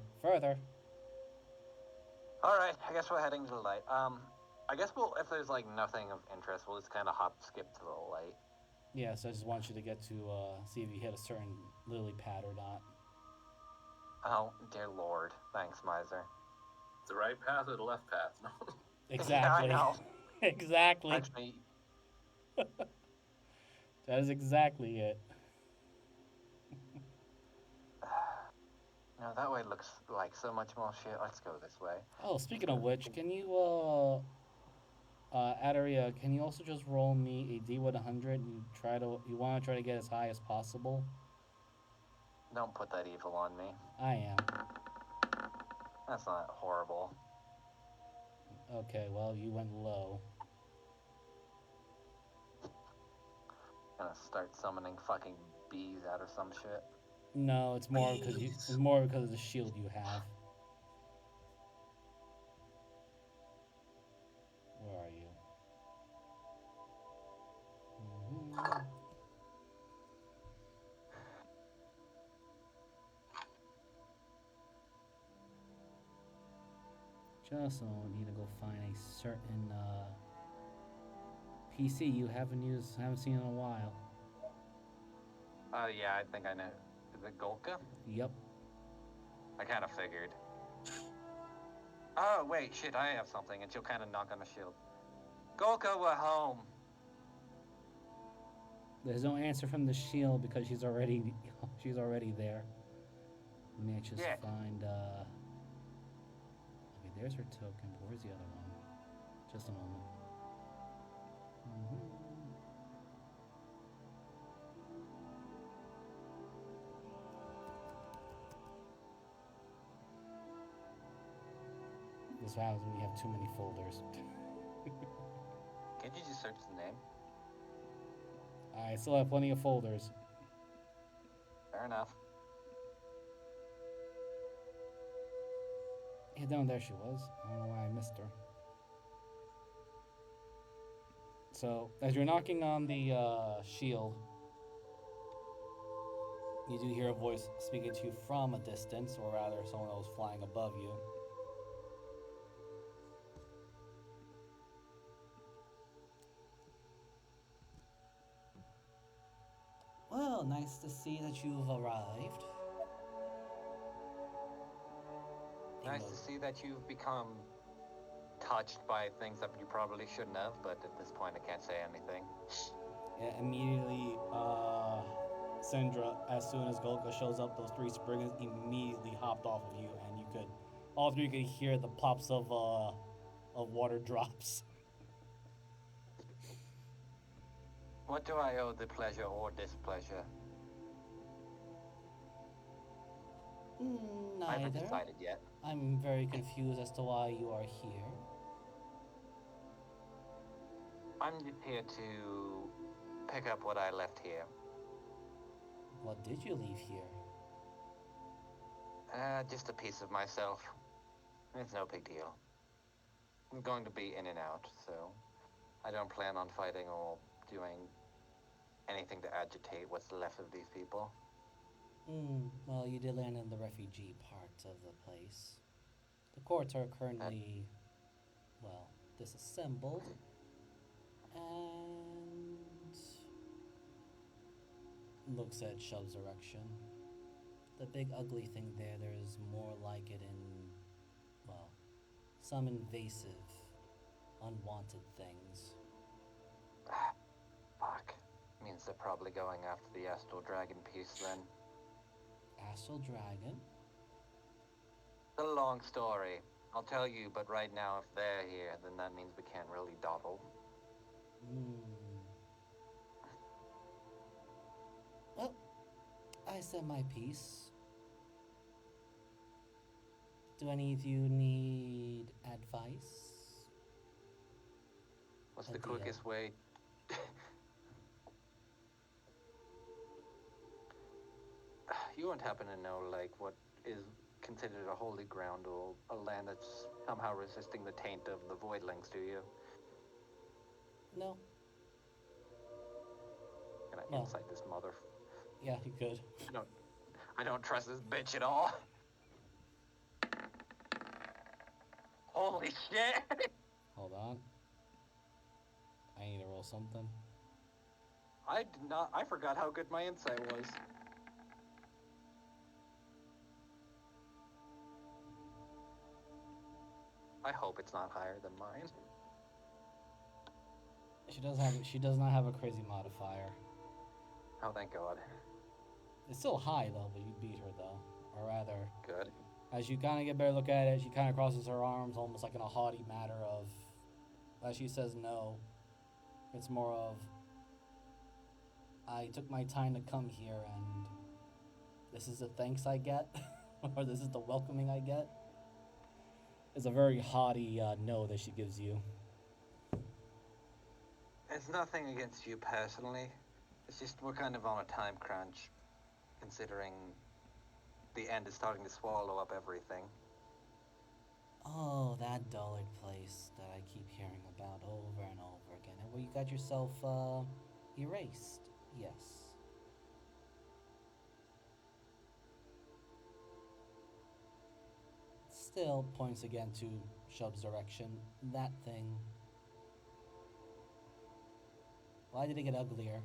All right, I guess we're heading to the light. I guess if there's like nothing of interest, we'll just kind of skip to the light. Yeah, so I just want you to get to see if you hit a certain lily pad or not. Oh, dear lord. Thanks, Miser. The right path or the left path? No. Exactly. Yeah, I know. Exactly. Actually, That is exactly it. no, that way looks like so much more shit. Let's go this way. Oh, speaking of which, can you Adaria, can you also just roll me a D100? You want to try to get as high as possible. Don't put that evil on me. I am. That's not horrible. Okay, well you went low. Gonna start summoning fucking bees out of some shit. No, it's more because it's more because of the shield you have. Where are you? Mhm. Just a moment, need to go find a certain PC you haven't seen in a while. Yeah, I think I know. Is it Golka? Yep. I kind of figured. Oh, wait, shit, I have something, and she'll kind of knock on the shield. Golka, we're home. There's no answer from the shield because she's already there. Let me just find okay, there's her token, but where's the other one? Just a moment. This happens when you have too many folders. Can't you just search the name? I still have plenty of folders. Fair enough. Yeah, down there she was. I don't know why I missed her. So, as you're knocking on the shield, you do hear a voice speaking to you from a distance, or rather, someone that was flying above you. Well, nice to see that you've arrived. Nice to see that you've become touched by things that you probably shouldn't have, but at this point I can't say anything. Yeah, immediately, Syndra, as soon as Golka shows up, those three Spriggans immediately hopped off of you, and all three could hear the pops of water drops. What do I owe the pleasure or displeasure? I haven't Neither. decided yet. I'm very confused as to why you are here. I'm here to pick up what I left here. What did you leave here? Just a piece of myself. It's no big deal. I'm going to be in and out, so I don't plan on fighting or doing anything to agitate what's left of these people. Well, you did land in the refugee part of the place. The courts are currently, disassembled. And looks at Shub's direction. The big ugly thing there's more like it in, some invasive, unwanted things. Fuck. Means they're probably going after the Astral Dragon piece then. Astral Dragon? It's a long story. I'll tell you, but right now if they're here, then that means we can't really dawdle. Well, I said my piece. Do any of you need advice? What's the quickest way? You won't happen to know, like, what is considered a holy ground or a land that's somehow resisting the taint of the Voidlings, do you? No. Can I No. insight this mother? Yeah, you could. I don't trust this bitch at all. Holy shit! Hold on. I need to roll something. I forgot how good my insight was. I hope it's not higher than mine. She does not have a crazy modifier. Oh, thank God. It's still high though, but you beat her though. Or rather, Good. as you kind of get a better look at it, she kind of crosses her arms almost like in a haughty matter of, As she says no, it's more of, I took my time to come here and this is the thanks I get, or this is the welcoming I get. It's a very haughty no that she gives you. It's nothing against you personally. It's just we're kind of on a time crunch, considering the end is starting to swallow up everything. Oh, that dullard place that I keep hearing about over and over again, and where you got yourself erased. Yes. Still points again to Shub's direction. That thing. Why did it get uglier?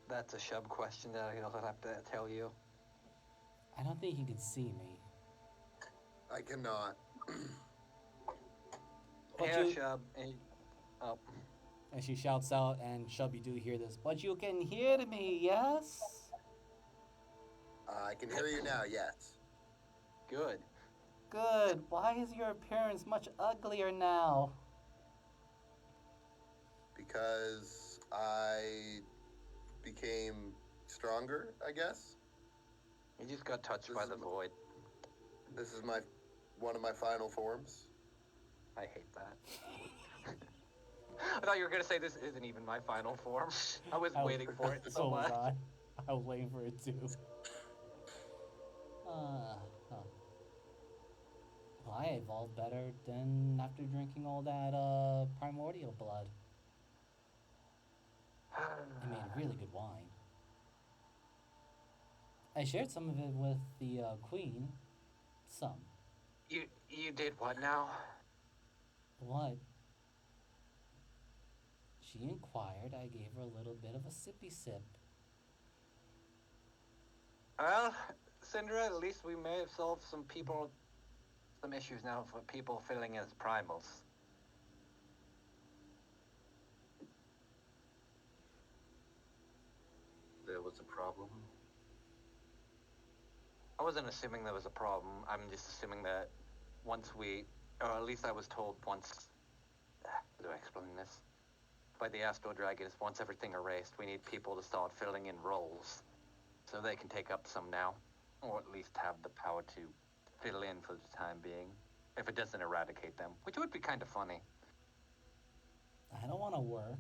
That's a Shub question that I'll have to tell you. I don't think he can see me. I cannot. But Yeah, you- Shub. Oh. And she shouts out, and Shub, you do hear this. But you can hear me, yes? I can hear you now, yes. Good. Good. Why is your appearance much uglier now? Because I became stronger, I guess. You just got touched This by is the my- void. This is one of my final forms. I hate that. I thought you were gonna say this isn't even my final form. I was waiting for it so So was much. I. I was waiting for it too. Huh. Well, I evolved better than after drinking all that primordial blood. It made really good wine. I shared some of it with the queen. Some. You did what now? What? She inquired. I gave her a little bit of a sippy sip. Well, Syndra, at least we may have solved some issues now for people filling as primals. There was a problem. I wasn't assuming there was a problem. I'm just assuming that once we, or at least I was told once, how do I explain this? By the Astral Dragon is once everything erased, we need people to start filling in roles. So they can take up some now, or at least have the power to fill in for the time being. If it doesn't eradicate them, which would be kind of funny. I don't want to work.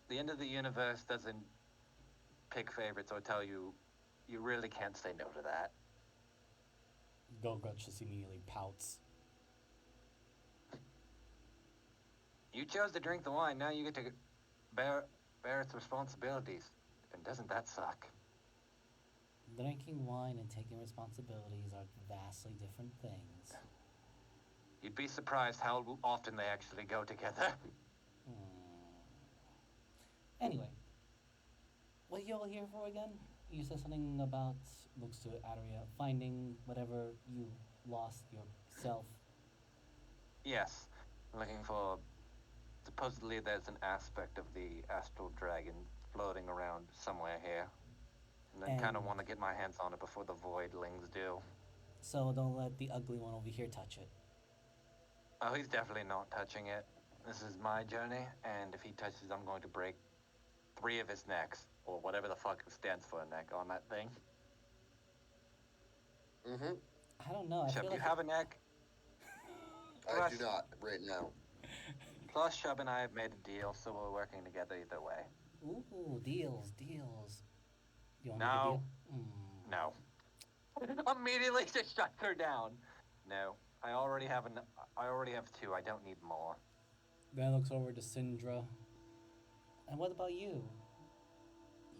The end of the universe doesn't pick favorites or tell you you really can't say no to that. Golgut just immediately pouts. You chose to drink the wine, now you get to bear its responsibilities. And doesn't that suck? Drinking wine and taking responsibilities are vastly different things. You'd be surprised how often they actually go together. Anyway, what are you all here for again? You said something about, looks to Aria, finding whatever you lost yourself. Yes, looking for... Supposedly there's an aspect of the Astral Dragon floating around somewhere here. And I kind of And- want to get my hands on it before the Voidlings do. So don't let the ugly one over here touch it. Oh, he's definitely not touching it. This is my journey, and if he touches, I'm going to break 3 of his necks, or whatever the fuck stands for a neck on that thing. Mm-hmm. I don't know. I Shub, feel you like have a neck? I do not right now. Plus, Shub and I have made a deal, so we're working together either way. Ooh, deals. You want to No. make a deal? No. Immediately just shut her down. No, I already have 2. I don't need more. Then looks over to Syndra. And what about you?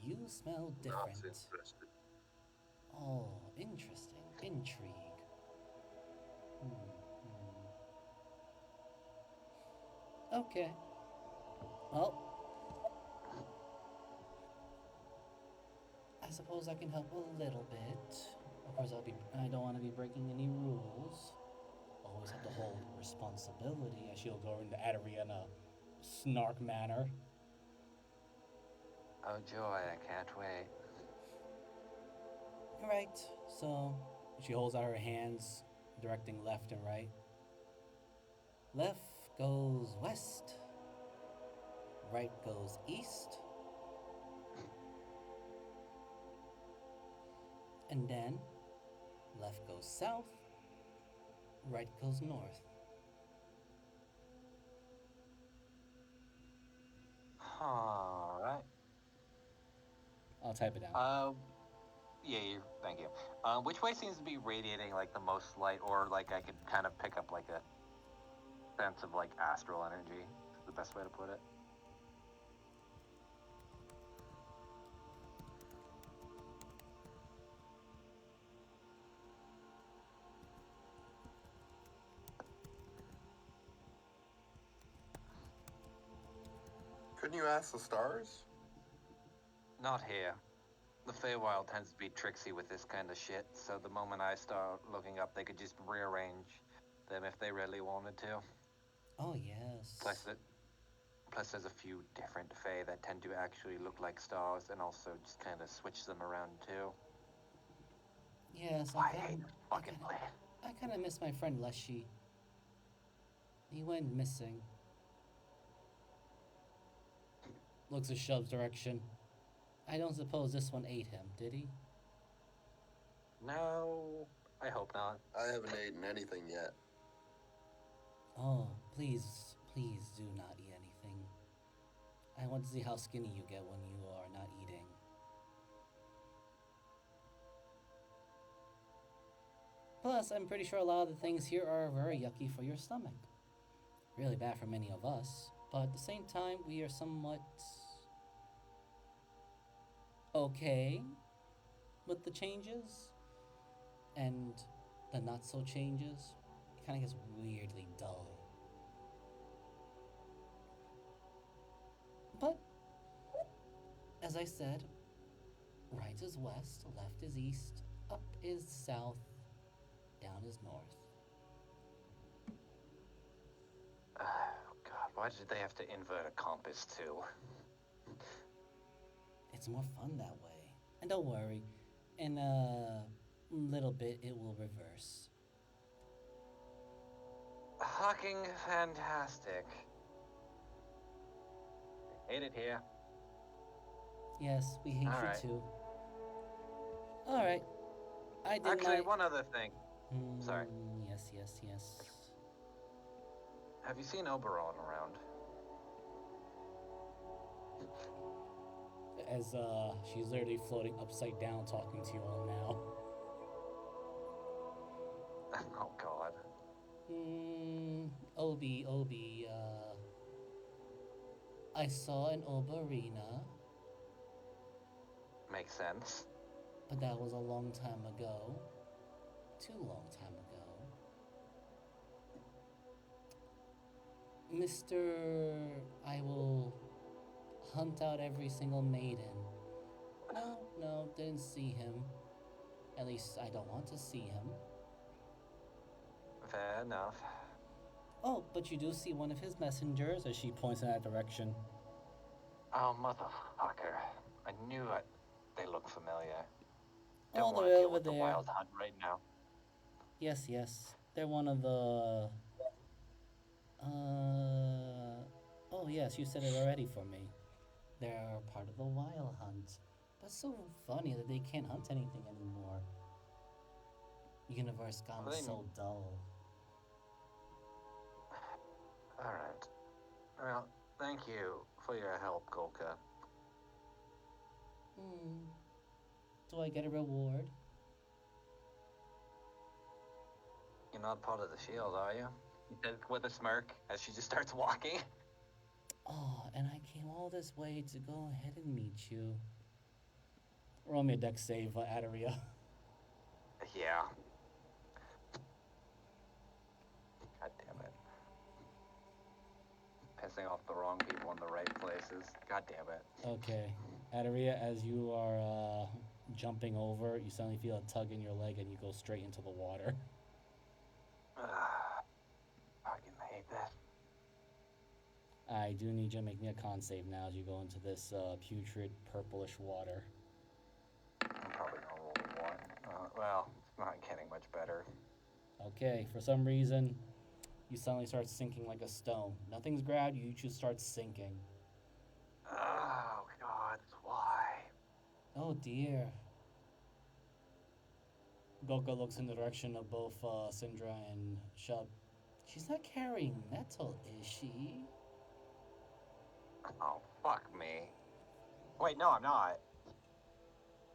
You smell Not different. interested. Oh, interesting. Intrigue. Okay. Well, I suppose I can help a little bit. Of course, I don't want to be breaking any rules. Always have to hold responsibility. As she'll go into Aderia in a snark manner. Oh joy, I can't wait. Alright, so she holds out her hands, directing left and right. Left goes west, right goes east, and then left goes south, right goes north. Alright. I'll type it down. Yeah, thank you. Which way seems to be radiating like the most light, or like I could kind of pick up like a sense of like astral energy? Is the best way to put it. Couldn't you ask the stars? Not here. The Feywild tends to be tricksy with this kind of shit, so the moment I start looking up, they could just rearrange them if they really wanted to. Oh, yes. Plus there's a few different Fey that tend to actually look like stars and also just kind of switch them around too. Yes, I hate this fucking place. I kind of miss my friend Leshy. He went missing. Looks at Shub's direction. I don't suppose this one ate him, did he? No, I hope not. I haven't eaten anything yet. Oh, please do not eat anything. I want to see how skinny you get when you are not eating. Plus, I'm pretty sure a lot of the things here are very yucky for your stomach. Really bad for many of us, but at the same time, we are somewhat okay with the changes, and the not so changes. It kind of gets weirdly dull. But, as I said, right is west, left is east, up is south, down is north. Oh god, why did they have to invert a compass too? It's more fun that way. And don't worry, in a little bit it will reverse. Fucking fantastic. Hate it here. Yes, we hate Alright. you too. Alright. I did Actually, my... one other thing. Sorry. Yes. Have you seen Oberon around? As she's literally floating upside down talking to you all now. Oh god. Obi, I saw an Obarina, Makes sense. but that was a long time ago. Too long time ago. Mr. I will hunt out every single maiden. No, didn't see him. At least I don't want to see him. Fair enough. Oh, but you do see one of his messengers as she points in that direction. Oh, motherfucker. I knew it. They look familiar. All Don't the want way to deal over with the there. wild hunt right now. Yes. They're one of the... Oh, yes, you said it already for me. They're part of the Wild Hunt. That's so funny that they can't hunt anything anymore. Universe gone Well, they- so dull. Alright. Well, thank you for your help, Golka. Do I get a reward? You're not part of the shield, are you? He says with a smirk as she just starts walking. Oh, and I came all this way to go ahead and meet you. Roll me a dex save, Adaria. Yeah. God damn it. Pissing off the wrong people in the right places. God damn it. Okay. Adaria, as you are jumping over, you suddenly feel a tug in your leg and you go straight into the water. Fucking hate this. I do need you to make me a con save now as you go into this putrid purplish water. I'm probably gonna roll a 1. Well, it's not getting much better. Okay, for some reason, you suddenly start sinking like a stone. Nothing's grabbed you, you just start sinking. Oh, God, why? Oh dear. Goka looks in the direction of both Syndra and Shub. She's not carrying metal, is she? Oh, fuck me. Wait, no, I'm not.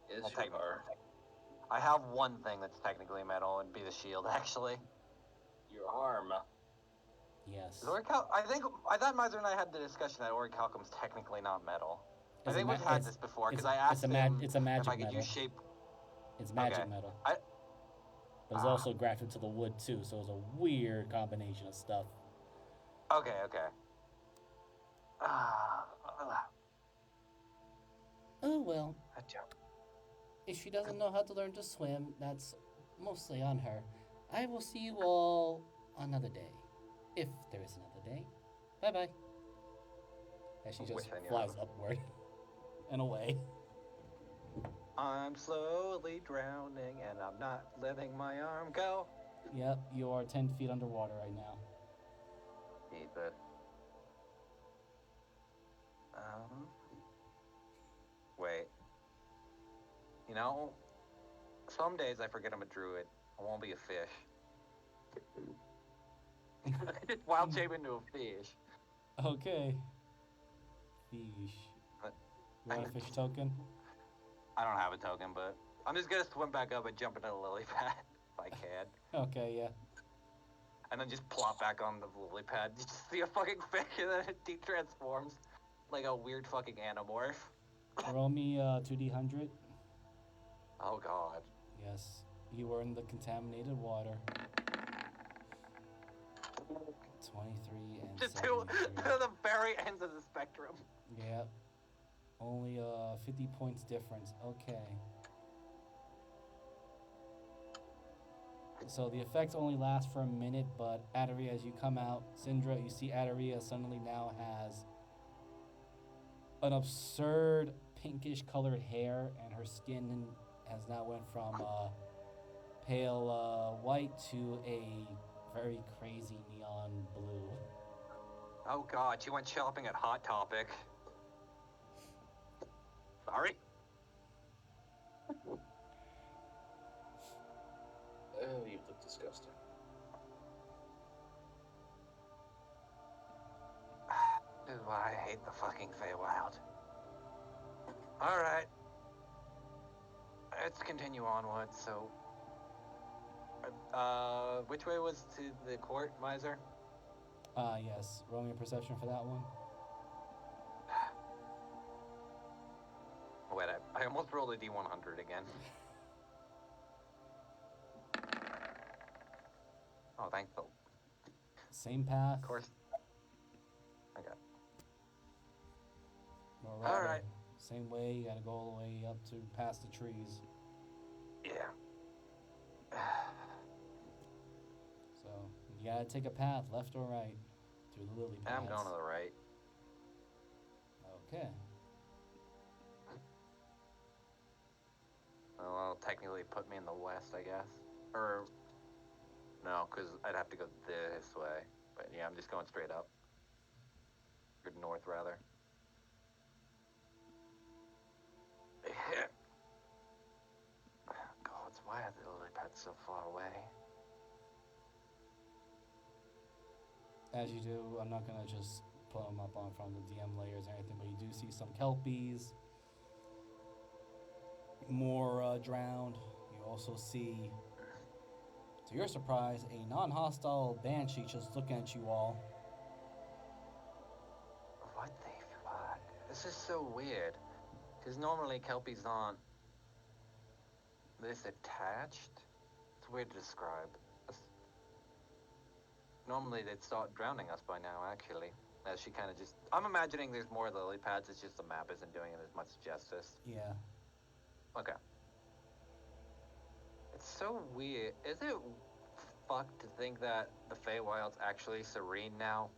Yes, Well, you technically, are. I have one thing that's technically metal, and be the shield, actually. Your arm. Yes. Is I thought Miser and I had the discussion that orichalcum's technically not metal. I It's think we've had this before, because I asked him it's a magic if I could metal. use shape. It's magic Okay. metal. But it's also grafted to the wood too, so it's a weird combination of stuff. Okay. Oh well. A joke. If she doesn't know how to learn to swim, that's mostly on her. I will see you all another day. If there is another day. Bye bye. As she just flies upward and away. I'm slowly drowning, and I'm not letting my arm go. Yep, you are 10 feet underwater right now. Eat it. Wait. You know, some days I forget I'm a druid. I won't be a fish. I just wild shape into a fish. Okay. Fish. You want a fish token? I don't have a token, but I'm just gonna swim back up and jump into the lily pad if I can. Okay, yeah. And then just plop back on the lily pad. You just see a fucking fish and then it de-transforms like a weird fucking anamorph. Roll me 2d100. Oh god. Yes, you were in the contaminated water. 23 and Just 73. to the very ends of the spectrum. Yep. Only 50 points difference. Okay. So the effects only last for a minute, but Adaria, as you come out, Syndra, you see Adaria suddenly now has an absurd pinkish colored hair, and her skin has now went from pale white to a very crazy neon blue. Oh god, she went shopping at Hot Topic. Sorry? Oh, you look disgusting. This is why I hate the fucking Feywild. Alright. Let's continue onwards, so... which way was to the court, Miser? Yes. Roll me a perception for that one. Wait, I almost rolled a D100 again. Oh, thankful. Same path. Of course. Okay. Or rather, Alright. same way. You gotta go all the way up to past the trees. Yeah. So you gotta take a path, left or right, through the lily pads. I'm going to the right. Okay. Well, that'll technically put me in the west, I guess. Or... No, because I'd have to go this way. But yeah, I'm just going straight up. Or north, rather. Yeah. God, why are the lily pads so far away? As you do, I'm not gonna just put them up on from the DM layers or anything, but you do see some kelpies, more drowned. You also see, to your surprise, a non-hostile banshee just looking at you all. What the fuck? This is so weird. Because normally kelpies aren't this attached. It's weird to describe. Normally they'd start drowning us by now, actually. As she kind of just... I'm imagining there's more lily pads, it's just the map isn't doing it as much justice. Yeah. Okay. It's so weird. Is it fucked to think that the Feywild's actually serene now?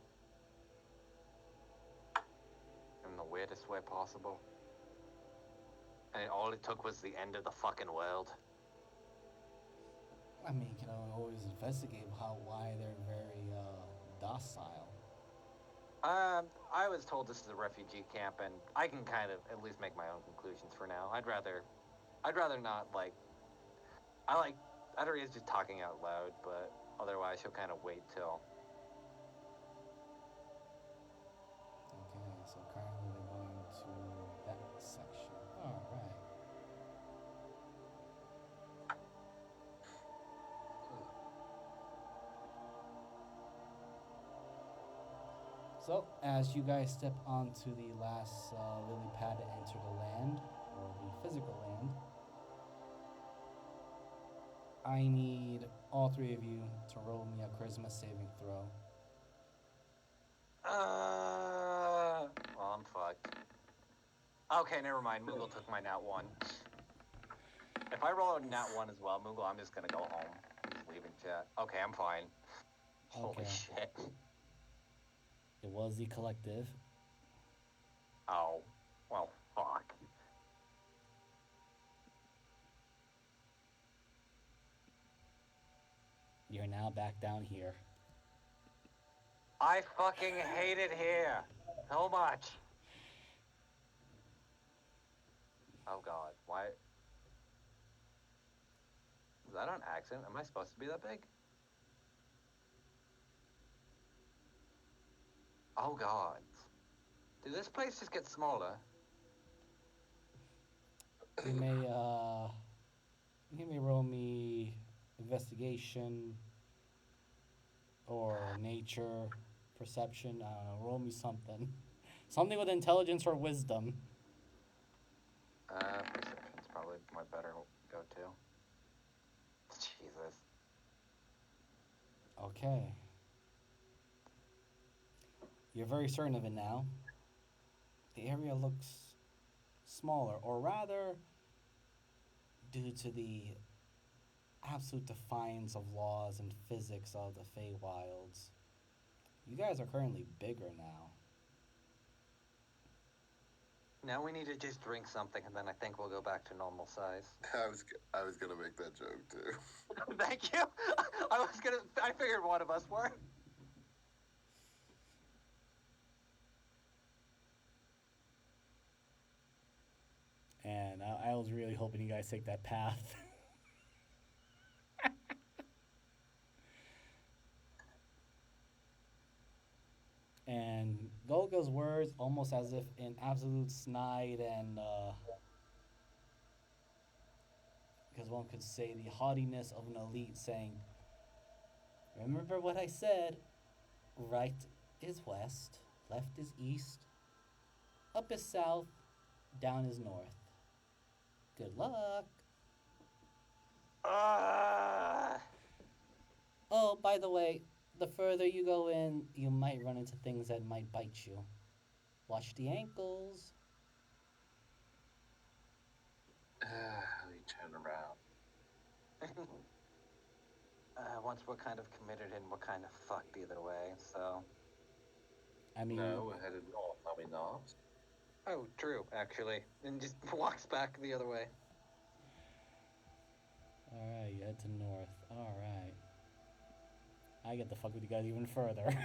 In the weirdest way possible. And all it took was the end of the fucking world. I mean, you can always investigate why they're very docile. I was told this is a refugee camp, and I can kind of at least make my own conclusions for now. I'd rather not I'd rather just talking out loud, but otherwise he'll kind of wait till. Okay, so currently they're going to that section. All right. So, as you guys step onto the last lily pad to enter the land, or the physical land, I need all three of you to roll me a charisma saving throw. Well, I'm fucked. Okay, never mind. Moogle took my nat 1. If I roll a nat 1 as well, Moogle, I'm just gonna go home. I'm just leaving chat. Okay, I'm fine. Holy Okay. shit. It was the collective. Oh. Well, fuck. You're now back down here. I fucking hate it here. So much. Oh god, why? Is that on accident? Am I supposed to be that big? Oh god. Did this place just get smaller? You may roll me investigation or nature, perception. I don't know. Roll me something, something with intelligence or wisdom. Perception's probably my better go-to. Jesus. Okay. You're very certain of it now. The area looks smaller, or rather, due to the absolute defiance of laws and physics of the Feywilds, you guys are currently bigger now. Now we need to just drink something, and then I think we'll go back to normal size. I was gonna make that joke too. Thank you. I figured one of us were. And I was really hoping you guys take that path. And Golga's words, almost as if in absolute snide and, because one could say the haughtiness of an elite saying, remember what I said, right is west, left is east, up is south, down is north. Good luck. Oh, by the way, the further you go in, you might run into things that might bite you. Watch the ankles. We turn around. Once we're kind of committed and we're kind of fucked either way, so. I mean, No, we're headed north, are we not? Oh, true, actually. And just walks back the other way. Alright, you head to north. Alright. I get the fuck with you guys even further.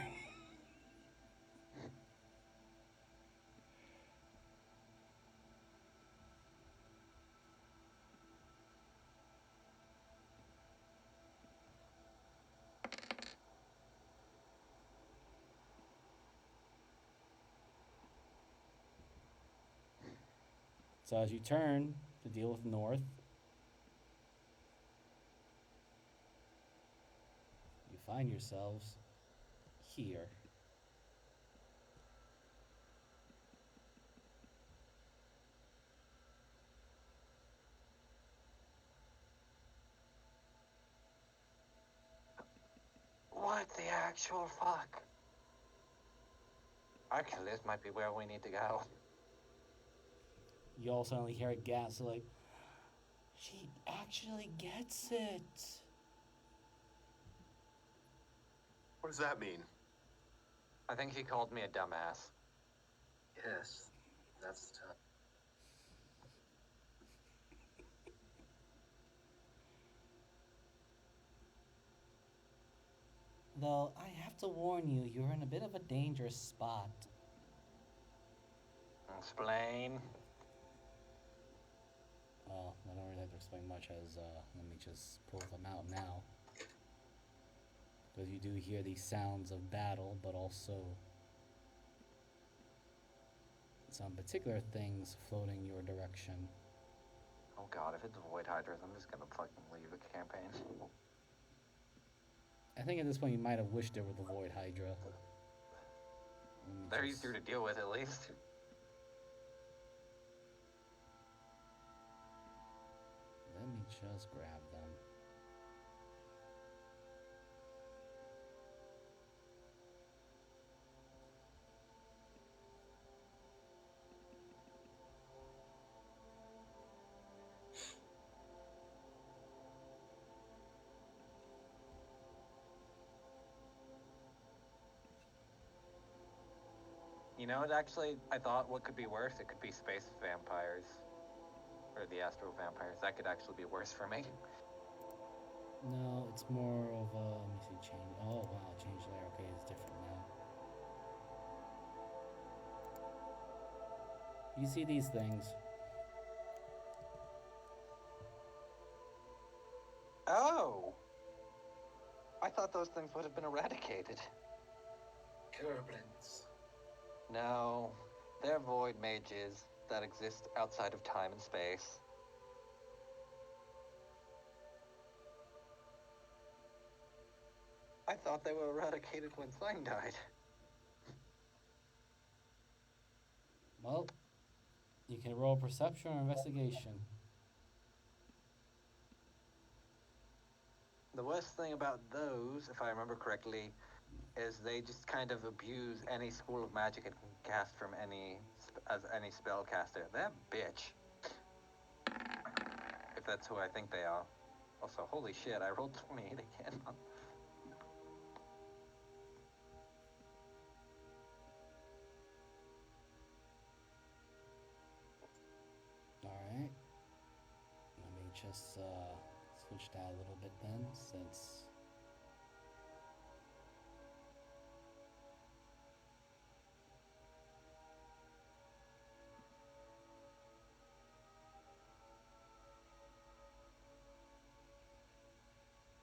So as you turn to deal with north, you find yourselves here. What the actual fuck? Actually, this might be where we need to go. You all suddenly hear a gasp like, she actually gets it. What does that mean? I think he called me a dumbass. Yes, that's the time. Though I have to warn you, you're in a bit of a dangerous spot. Explain. Well, I don't really have to explain much as, let me just pull them out now. Because you do hear these sounds of battle, but also some particular things floating your direction. Oh god, if it's Void Hydras, I'm just gonna fucking leave the campaign. I think at this point you might have wished there were the Void Hydra. They're easier to deal with, at least. Let me just grab them. You know, actually, I thought what could be worse? It could be space vampires. Or the astro vampires. That could actually be worse for me. No, it's more of a, let me see, change. Oh wow, change layer. Okay, it's different now. You see these things. Oh! I thought those things would have been eradicated. Goblins. No, they're void mages that exist outside of time and space. I thought they were eradicated when Thing died. Well, you can roll perception or investigation. The worst thing about those, if I remember correctly, is they just kind of abuse any school of magic it can cast from as any spellcaster. They're bitch. If that's who I think they are. Also, holy shit, I rolled 28 again. Alright. Let me just switch that a little bit then, since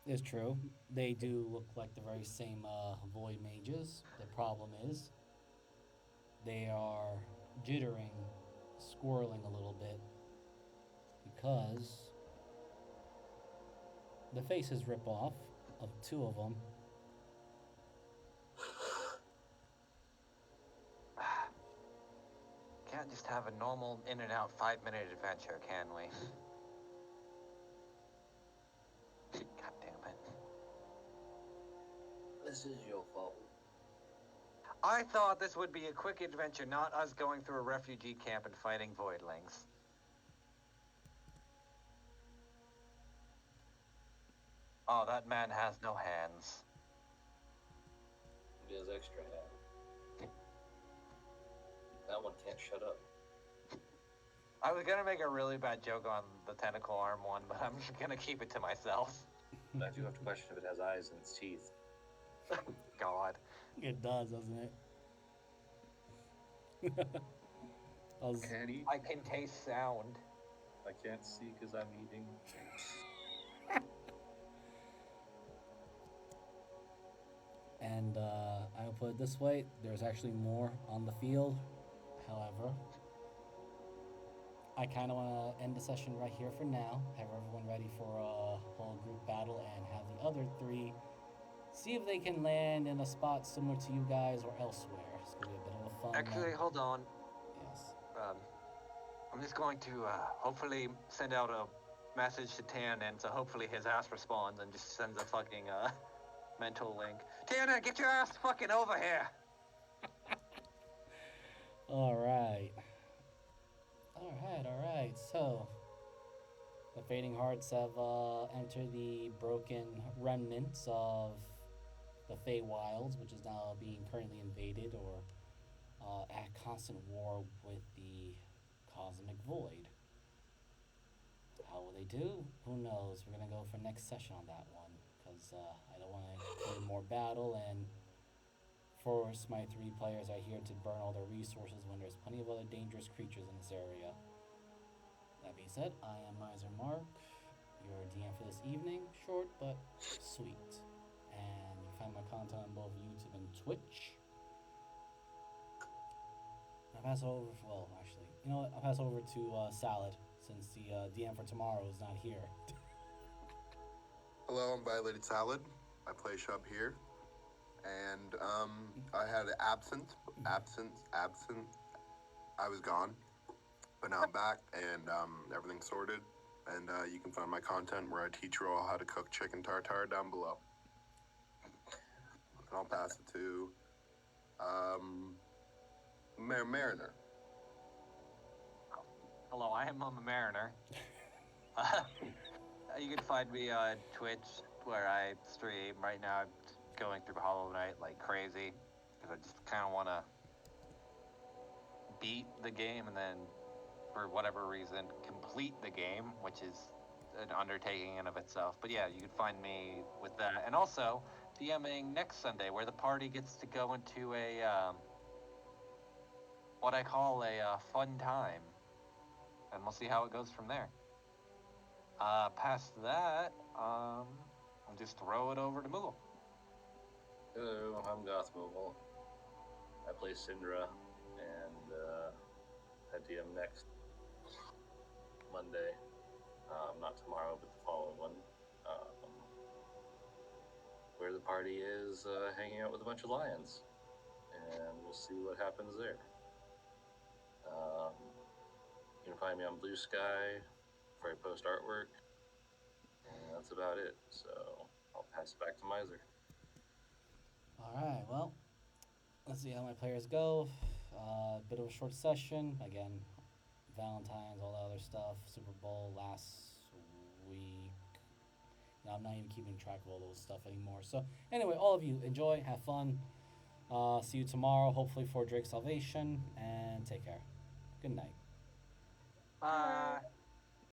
it's true. They do look like the very same void mages. The problem is they are jittering, squirreling a little bit because the faces rip off of two of them. Can't just have a normal in and out 5-minute adventure, can we? God damn it. This is your fault. I thought this would be a quick adventure, not us going through a refugee camp and fighting voidlings. Oh, that man has no hands. He has extra hand. That one can't shut up. I was gonna make a really bad joke on the tentacle arm one, but I'm just gonna keep it to myself. I do have to question if it has eyes and its teeth. God. It does, doesn't it? Can't eat. I can taste sound. I can't see because I'm eating. And I'll put it this way, there's actually more on the field. However, I kind of want to end the session right here for now, have everyone ready for a whole group battle, and have the other three see if they can land in a spot similar to you guys or elsewhere. It's going to be a bit of a fun... Actually, hold on. Yes. I'm just going to hopefully send out a message to Tannen, so hopefully his ass responds and just sends a fucking mental link. Tannen, get your ass fucking over here! Alright. Alright. So, the Fading Hearts have entered the broken remnants of the Feywilds, which is now being currently invaded or at constant war with the Cosmic Void. How will they do? Who knows? We're going to go for next session on that one, because I don't want to create more battle and force my 3 players I here to burn all their resources when there's plenty of other dangerous creatures in this area. That being said, I am Miser Mark, your DM for this evening. Short but sweet. And you can find my content on both YouTube and Twitch. I'll pass it over. Well, actually, you know what? I'll pass it over to Salad since the DM for tomorrow is not here. Hello, I'm Violated Salad. I play Shub here. And I had absent. I was gone. But now I'm back and everything's sorted. And you can find my content where I teach you all how to cook chicken tartare down below. And I'll pass it to Mariner. Hello, I am Mama Mariner. You can find me on Twitch where I stream. Right now I'm going through Hollow Knight like crazy because I just kind of want to beat the game and then, for whatever reason, complete the game, which is an undertaking in of itself. But yeah, you can find me with that. And also, DMing next Sunday where the party gets to go into a, what I call a fun time. And we'll see how it goes from there. Past that, I'll just throw it over to Moogle. Hello, I'm Goth Moogle. I play Syndra, and I DM next Monday. Not tomorrow, but the following one. Where the party is hanging out with a bunch of lions. And we'll see what happens there. You can find me on Blue Sky where I post artwork. And that's about it. So I'll pass it back to Miser. Alright, well, let's see how my players go. Bit of a short session. Again, Valentine's, all that other stuff. Super Bowl last week. Now, I'm not even keeping track of all those stuff anymore. So, anyway, all of you, enjoy, have fun. See you tomorrow, hopefully for Drake's Salvation, and take care. Good night. Bye.